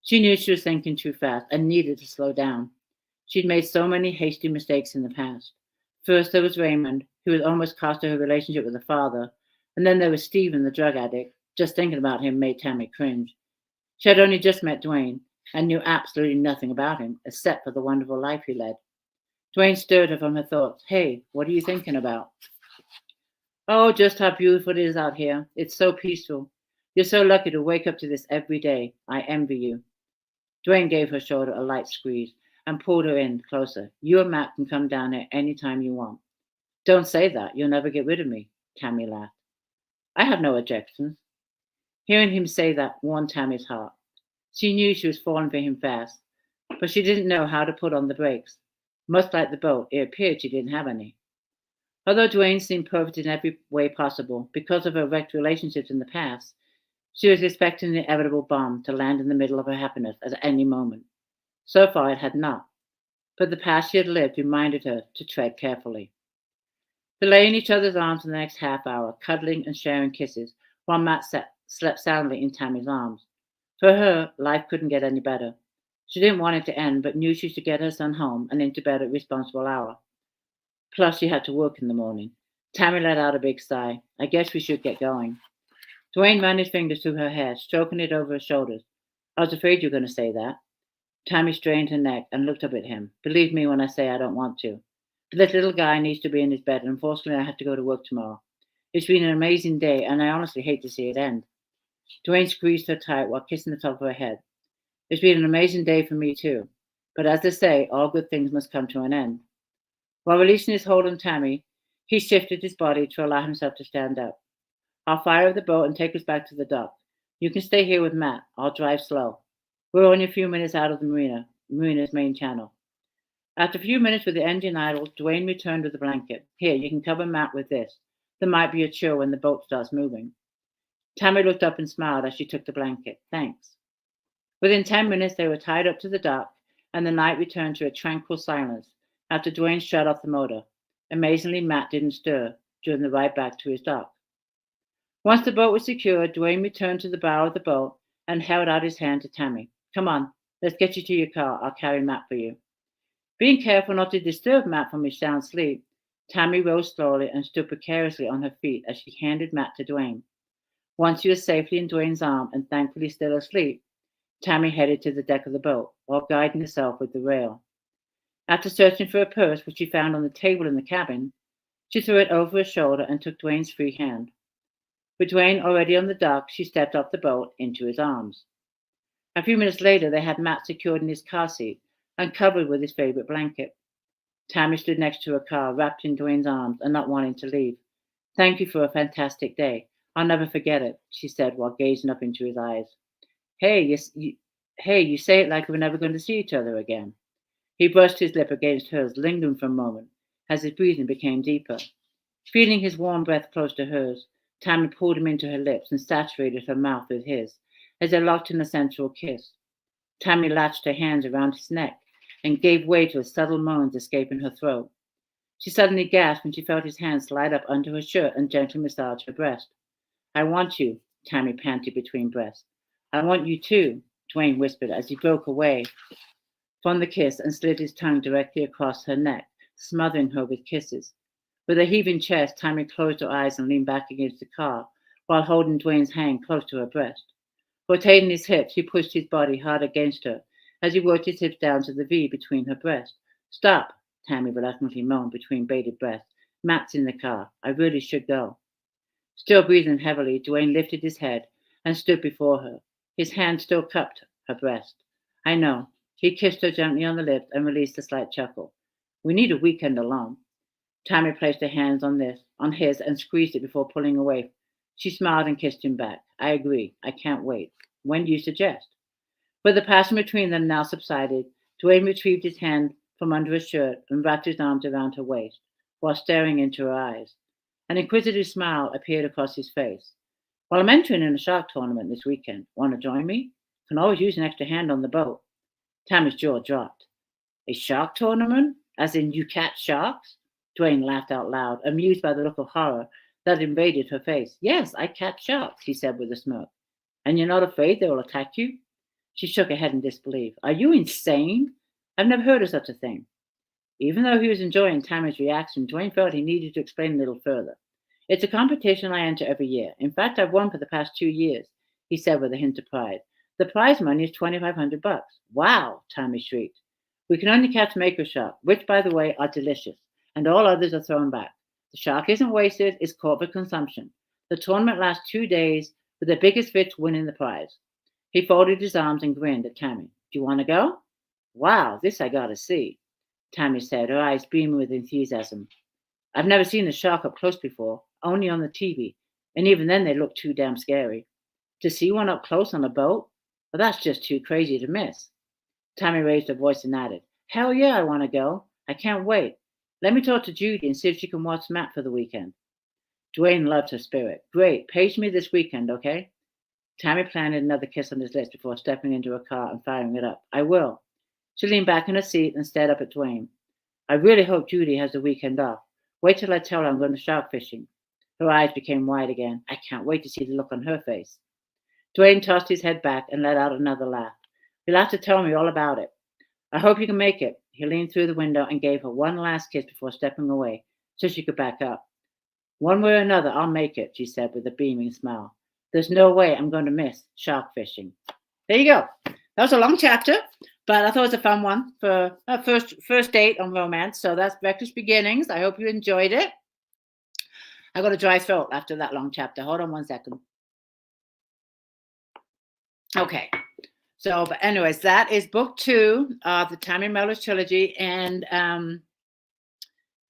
She knew she was thinking too fast and needed to slow down. She'd made so many hasty mistakes in the past. First there was Raymond, who had almost cost her relationship with her father, and then there was Stephen, the drug addict. Just thinking about him made Tammy cringe. She had only just met Dwayne and knew absolutely nothing about him except for the wonderful life he led. Dwayne stirred her from her thoughts. Hey, what are you thinking about? Oh, just how beautiful it is out here. It's so peaceful. You're so lucky to wake up to this every day. I envy you. Dwayne gave her shoulder a light squeeze and pulled her in closer. You and Matt can come down here any time you want. Don't say that. You'll never get rid of me, Tammy laughed. I have no objections. Hearing him say that warmed Tammy's heart. She knew she was falling for him fast, but she didn't know how to put on the brakes. Much like the boat, it appeared she didn't have any. Although Dwayne seemed perfect in every way possible because of her wrecked relationships in the past, she was expecting the inevitable bomb to land in the middle of her happiness at any moment. So far, it had not, but the past she had lived reminded her to tread carefully. They lay in each other's arms for the next half hour, cuddling and sharing kisses, while Matt slept soundly in Tammy's arms. For her, life couldn't get any better. She didn't want it to end, but knew she should get her son home and into bed at a responsible hour. Plus, she had to work in the morning. Tammy let out a big sigh. I guess we should get going. Dwayne ran his fingers through her hair, stroking it over her shoulders. I was afraid you were going to say that. Tammy strained her neck and looked up at him. Believe me when I say I don't want to. But this little guy needs to be in his bed, and unfortunately I have to go to work tomorrow. It's been an amazing day, and I honestly hate to see it end. Dwayne squeezed her tight while kissing the top of her head. It's been an amazing day for me too. But as they say, all good things must come to an end. While releasing his hold on Tammy, he shifted his body to allow himself to stand up. I'll fire up the boat and take us back to the dock. You can stay here with Matt. I'll drive slow. We're only a few minutes out of the marina's main channel. After a few minutes with the engine idle, Dwayne returned with a blanket. Here, you can cover Matt with this. There might be a chill when the boat starts moving. Tammy looked up and smiled as she took the blanket. Thanks. Within 10 minutes, they were tied up to the dock, and the night returned to a tranquil silence after Dwayne shut off the motor. Amazingly, Matt didn't stir during the ride back to his dock. Once the boat was secured, Dwayne returned to the bow of the boat and held out his hand to Tammy. Come on, let's get you to your car. I'll carry Matt for you. Being careful not to disturb Matt from his sound sleep, Tammy rose slowly and stood precariously on her feet as she handed Matt to Dwayne. Once she was safely in Dwayne's arm and thankfully still asleep, Tammy headed to the deck of the boat while guiding herself with the rail. After searching for a purse, which she found on the table in the cabin, she threw it over her shoulder and took Dwayne's free hand. With Dwayne already on the dock, she stepped off the boat into his arms. A few minutes later, they had Matt secured in his car seat and covered with his favorite blanket. Tammy stood next to her car, wrapped in Dwayne's arms and not wanting to leave. Thank you for a fantastic day. I'll never forget it, she said while gazing up into his eyes. Hey, you say it like we're never going to see each other again. He brushed his lip against hers, lingering for a moment as his breathing became deeper. Feeling his warm breath close to hers, Tammy pulled him into her lips and saturated her mouth with his as they locked in a sensual kiss. Tammy latched her hands around his neck and gave way to a subtle moans escaping her throat. She suddenly gasped when she felt his hand slide up under her shirt and gently massage her breast. I want you, Tammy panted between breaths. I want you too, Dwayne whispered as he broke away from the kiss and slid his tongue directly across her neck, smothering her with kisses. With a heaving chest, Tammy closed her eyes and leaned back against the car while holding Dwayne's hand close to her breast. Rotating his hips, he pushed his body hard against her as he worked his hips down to the V between her breasts. Stop, Tammy reluctantly moaned between bated breaths. Matt's in the car. I really should go. Still breathing heavily, Dwayne lifted his head and stood before her, his hand still cupped her breast. I know. He kissed her gently on the lips and released a slight chuckle. We need a weekend alone. Tammy placed her hands on his, and squeezed it before pulling away. She smiled and kissed him back. I agree. I can't wait. When do you suggest? But the passion between them now subsided. Dwayne retrieved his hand from under his shirt and wrapped his arms around her waist, while staring into her eyes. An inquisitive smile appeared across his face. Well, I'm entering in a shark tournament this weekend. Want to join me? Can always use an extra hand on the boat. Tammy's jaw dropped. A shark tournament? As in you catch sharks? Dwayne laughed out loud, amused by the look of horror that invaded her face. Yes, I catch sharks, he said with a smirk. And you're not afraid they will attack you? She shook her head in disbelief. Are you insane? I've never heard of such a thing. Even though he was enjoying Tammy's reaction, Dwayne felt he needed to explain a little further. It's a competition I enter every year. In fact, I've won for the past 2 years, he said with a hint of pride. The prize money is $2,500. Wow, Tammy shrieked. We can only catch maker shark, which, by the way, are delicious, and all others are thrown back. The shark isn't wasted, it's caught for consumption. The tournament lasts 2 days, with the biggest fish winning the prize. He folded his arms and grinned at Tammy. Do you want to go? Wow, this I gotta see, Tammy said, her eyes beaming with enthusiasm. I've never seen a shark up close before, only on the TV, and even then they look too damn scary. To see one up close on a boat? Well, that's just too crazy to miss. Tammy raised her voice and added, Hell yeah, I want to go. I can't wait. Let me talk to Judy and see if she can watch Matt for the weekend. Dwayne loved her spirit. Great, page me this weekend, okay? Tammy planted another kiss on his lips before stepping into her car and firing it up. I will. She leaned back in her seat and stared up at Dwayne. I really hope Judy has the weekend off. Wait till I tell her I'm going shark fishing. Her eyes became wide again. I can't wait to see the look on her face. Dwayne tossed his head back and let out another laugh. You'll have to tell me all about it. I hope you can make it. He leaned through the window and gave her one last kiss before stepping away so she could back up. One way or another, I'll make it, she said with a beaming smile. There's no way I'm going to miss shark fishing. There you go. That was a long chapter, but I thought it was a fun one for a first date on romance. So that's Reckless Beginnings. I hope you enjoyed it. I got a dry throat after that long chapter. Hold on one second. Okay. So, but anyways, that is book 2 of the Tammy Mellors trilogy. And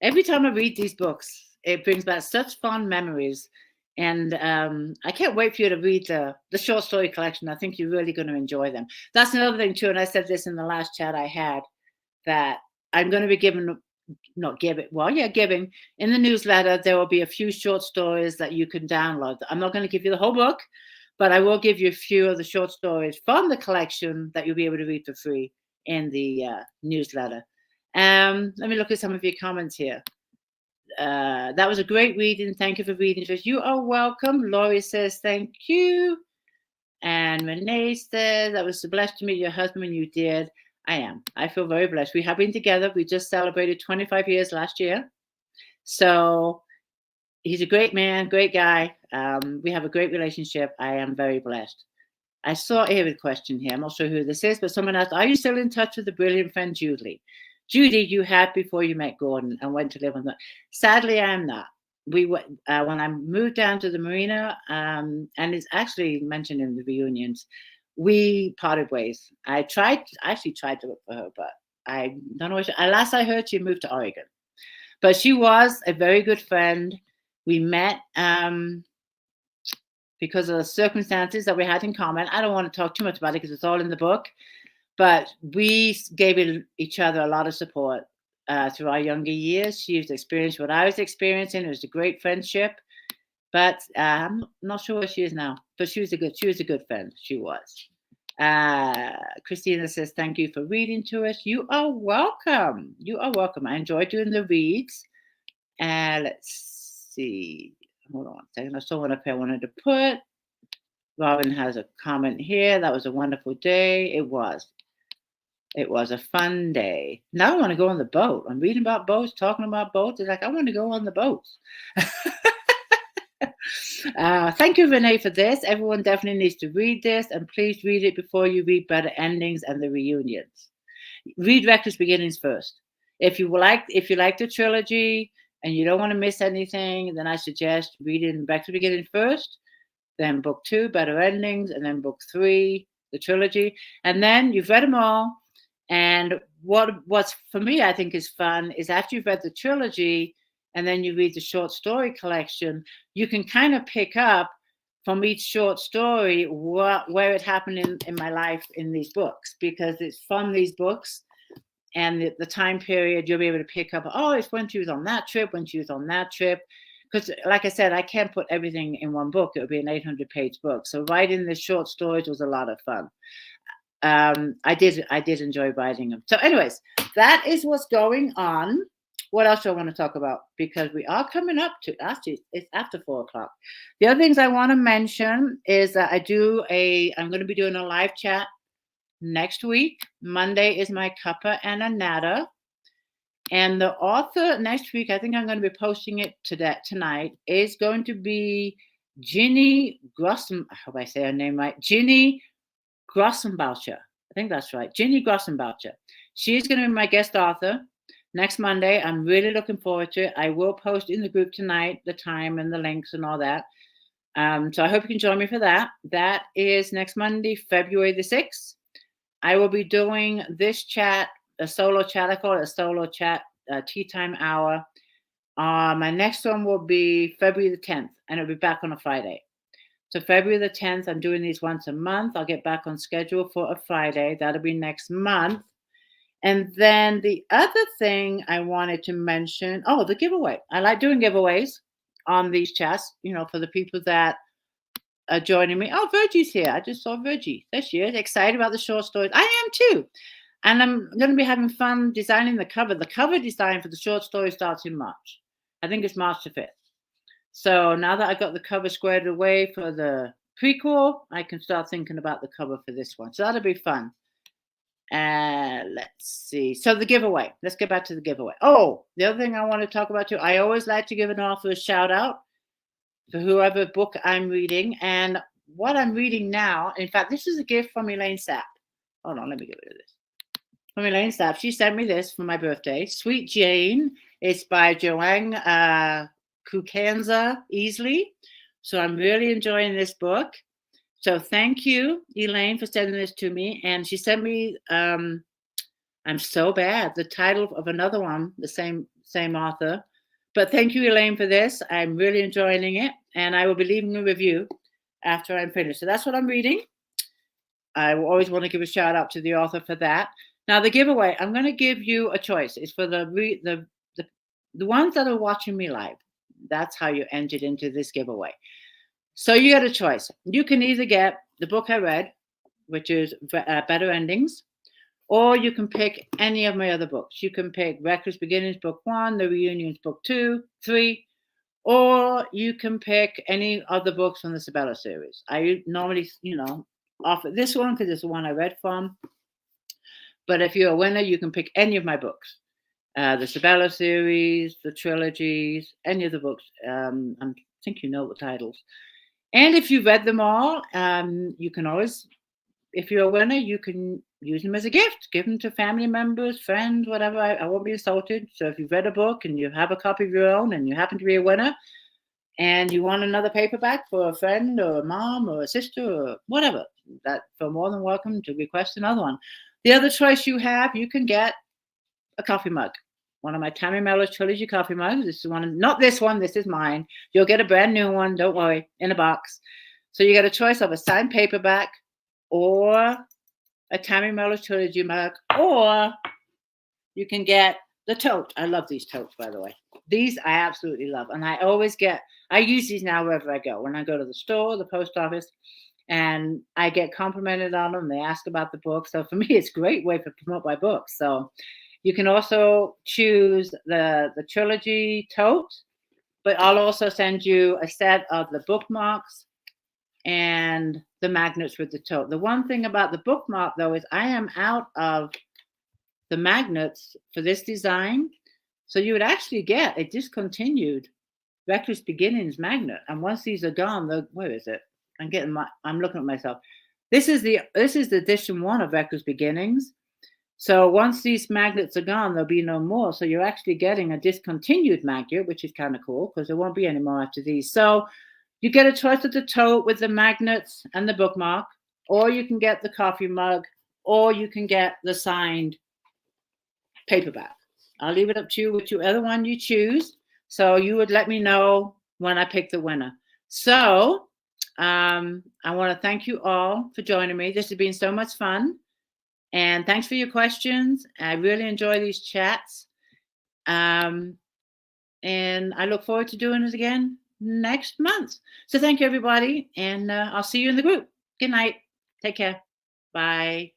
every time I read these books, it brings back such fond memories. And I can't wait for you to read the short story collection. I think you're really going to enjoy them. That's another thing, too. And I said this in the last chat I had, that I'm going to be giving in the newsletter, there will be a few short stories that you can download. I'm not going to give you the whole book, but I will give you a few of the short stories from the collection that you'll be able to read for free in the newsletter. Let me look at some of your comments here. That was a great reading. Thank you for reading. You are welcome. Laurie says thank you. And Renee says that was blessed to meet your husband when you did. I am. I feel very blessed. We have been together. We just celebrated 25 years last year. So he's a great man, great guy. We have a great relationship. I am very blessed. I saw a question here. I'm not sure who this is, but someone asked, are you still in touch with the brilliant friend Judy? Judy, you had before you met Gordon and went to live with them. Sadly, I am not. We when I moved down to the marina, and it's actually mentioned in the reunions, we parted ways. I actually tried to look for her, but I don't know. Last I heard, she moved to Oregon. But she was a very good friend. We met because of the circumstances that we had in common. I don't want to talk too much about it because it's all in the book. But we gave each other a lot of support through our younger years. She was experiencing what I was experiencing. It was a great friendship. But I'm not sure where she is now. But she was a good friend. She was. Christina says, thank you for reading to us. You are welcome. You are welcome. I enjoy doing the reads. And let's see. Hold on one second. I saw one up here I wanted to put. Robin has a comment here. That was a wonderful day. It was. It was a fun day. Now I want to go on the boat. I'm reading about boats, talking about boats. It's like, I want to go on the boats. Thank you, Renee, for this. Everyone definitely needs to read this. And please read it before you read Better Endings and the reunions. Read Reckless Beginnings first. If you like the trilogy and you don't want to miss anything, then I suggest reading Reckless Beginnings first. then book 2, Better Endings, and then book 3, the trilogy. And then you've read them all. And what's for me, I think is fun is after you've read the trilogy and then you read the short story collection, you can kind of pick up from each short story where it happened in my life in these books, because it's from these books and the time period you'll be able to pick up, oh, it's when she was on that trip, when she was on that trip. Because like I said, I can't put everything in one book. It would be an 800-page book. So writing the short stories was a lot of fun. I did enjoy writing them. So anyways, that is what's going on. What else do I want to talk about? Because we are coming up to, actually, it's after 4:00. The other things I want to mention is that I'm going to be doing a live chat next week. Monday is my cuppa and a nata. And the author next week, I think I'm going to be posting it tonight, is going to be Ginny Grossen. I hope I say her name right. Ginny Grossenboucher. I think that's right. Ginny Grossenboucher. She's going to be my guest author next Monday. I'm really looking forward to it. I will post in the group tonight the time and the links and all that. So I hope you can join me for that. That is next Monday, February the 6th. I will be doing this chat, a solo chat. I call it a solo chat, tea time hour. My next one will be February the 10th, and it'll be back on a Friday. So February the 10th, I'm doing these once a month. I'll get back on schedule for a Friday. That'll be next month. And then the other thing I wanted to mention, the giveaway. I like doing giveaways on these chats, for the people that are joining me. Oh, Virgie's here. I just saw Virgie. There she is, excited about the short stories. I am too. And I'm going to be having fun designing the cover. The cover design for the short story starts in March. I think it's March the 5th. So now that I got the cover squared away for the prequel, I can start thinking about the cover for this one. So that'll be fun. Let's see. So the giveaway. Let's get back to the giveaway. Oh, the other thing I want to talk about too, I always like to give an author a shout out for whoever book I'm reading. And what I'm reading now, in fact, this is a gift from Elaine Sapp. Hold on, let me get rid of this. From Elaine Sapp. She sent me this for my birthday. Sweet Jane. It's by Joanne Kukanza Easley. So I'm really enjoying this book. So thank you, Elaine, for sending this to me. And she sent me, I'm so bad, the title of another one, the same author. But thank you, Elaine, for this. I'm really enjoying it. And I will be leaving a review after I'm finished. So that's what I'm reading. I will always want to give a shout out to the author for that. Now, the giveaway, I'm going to give you a choice. It's for the ones that are watching me live. That's how you entered into this giveaway. So you get a choice. You can either get the book I read, which is Better Endings, or you can pick any of my other books. You can pick Reckless Beginnings, Book 1, The Reunions, Book 2, 3, or you can pick any other books from the Sabella series. I normally, offer this one because it's the one I read from. But if you're a winner, you can pick any of my books. The Sabella series, the trilogies, any of the books. I think you know the titles. And if you've read them all, you can always, if you're a winner, you can use them as a gift. Give them to family members, friends, whatever. I won't be insulted. So if you've read a book and you have a copy of your own and you happen to be a winner and you want another paperback for a friend or a mom or a sister or whatever, that you're more than welcome to request another one. The other choice you have, you can get a coffee mug. One of my Tammy Mello's Trilogy coffee mugs. This is one, not this one, this is mine. You'll get a brand new one, don't worry, in a box. So you get a choice of a signed paperback or a Tammy Mello's Trilogy mug, or you can get the tote. I love these totes, by the way. These I absolutely love. And I use these now wherever I go. When I go to the store, the post office, and I get complimented on them. They ask about the book. So for me, it's a great way to promote my books. So you can also choose the trilogy tote, but I'll also send you a set of the bookmarks and the magnets with the tote. The one thing about the bookmark, though, is I am out of the magnets for this design. So you would actually get a discontinued Reckless Beginnings magnet. And once these are gone, where is it? I'm looking at myself. This is the edition 1 of Reckless Beginnings. So once these magnets are gone, there'll be no more. So you're actually getting a discontinued magnet, which is kind of cool because there won't be any more after these. So You get a choice of the tote with the magnets and the bookmark, or you can get the coffee mug, or you can get the signed paperback. I'll leave it up to you whichever one you choose. So you would let me know when I pick the winner. So I want to thank you all for joining me. This has been so much fun. And thanks for your questions. I really enjoy these chats. And I look forward to doing it again next month. So thank you, everybody. And I'll see you in the group. Good night. Take care. Bye.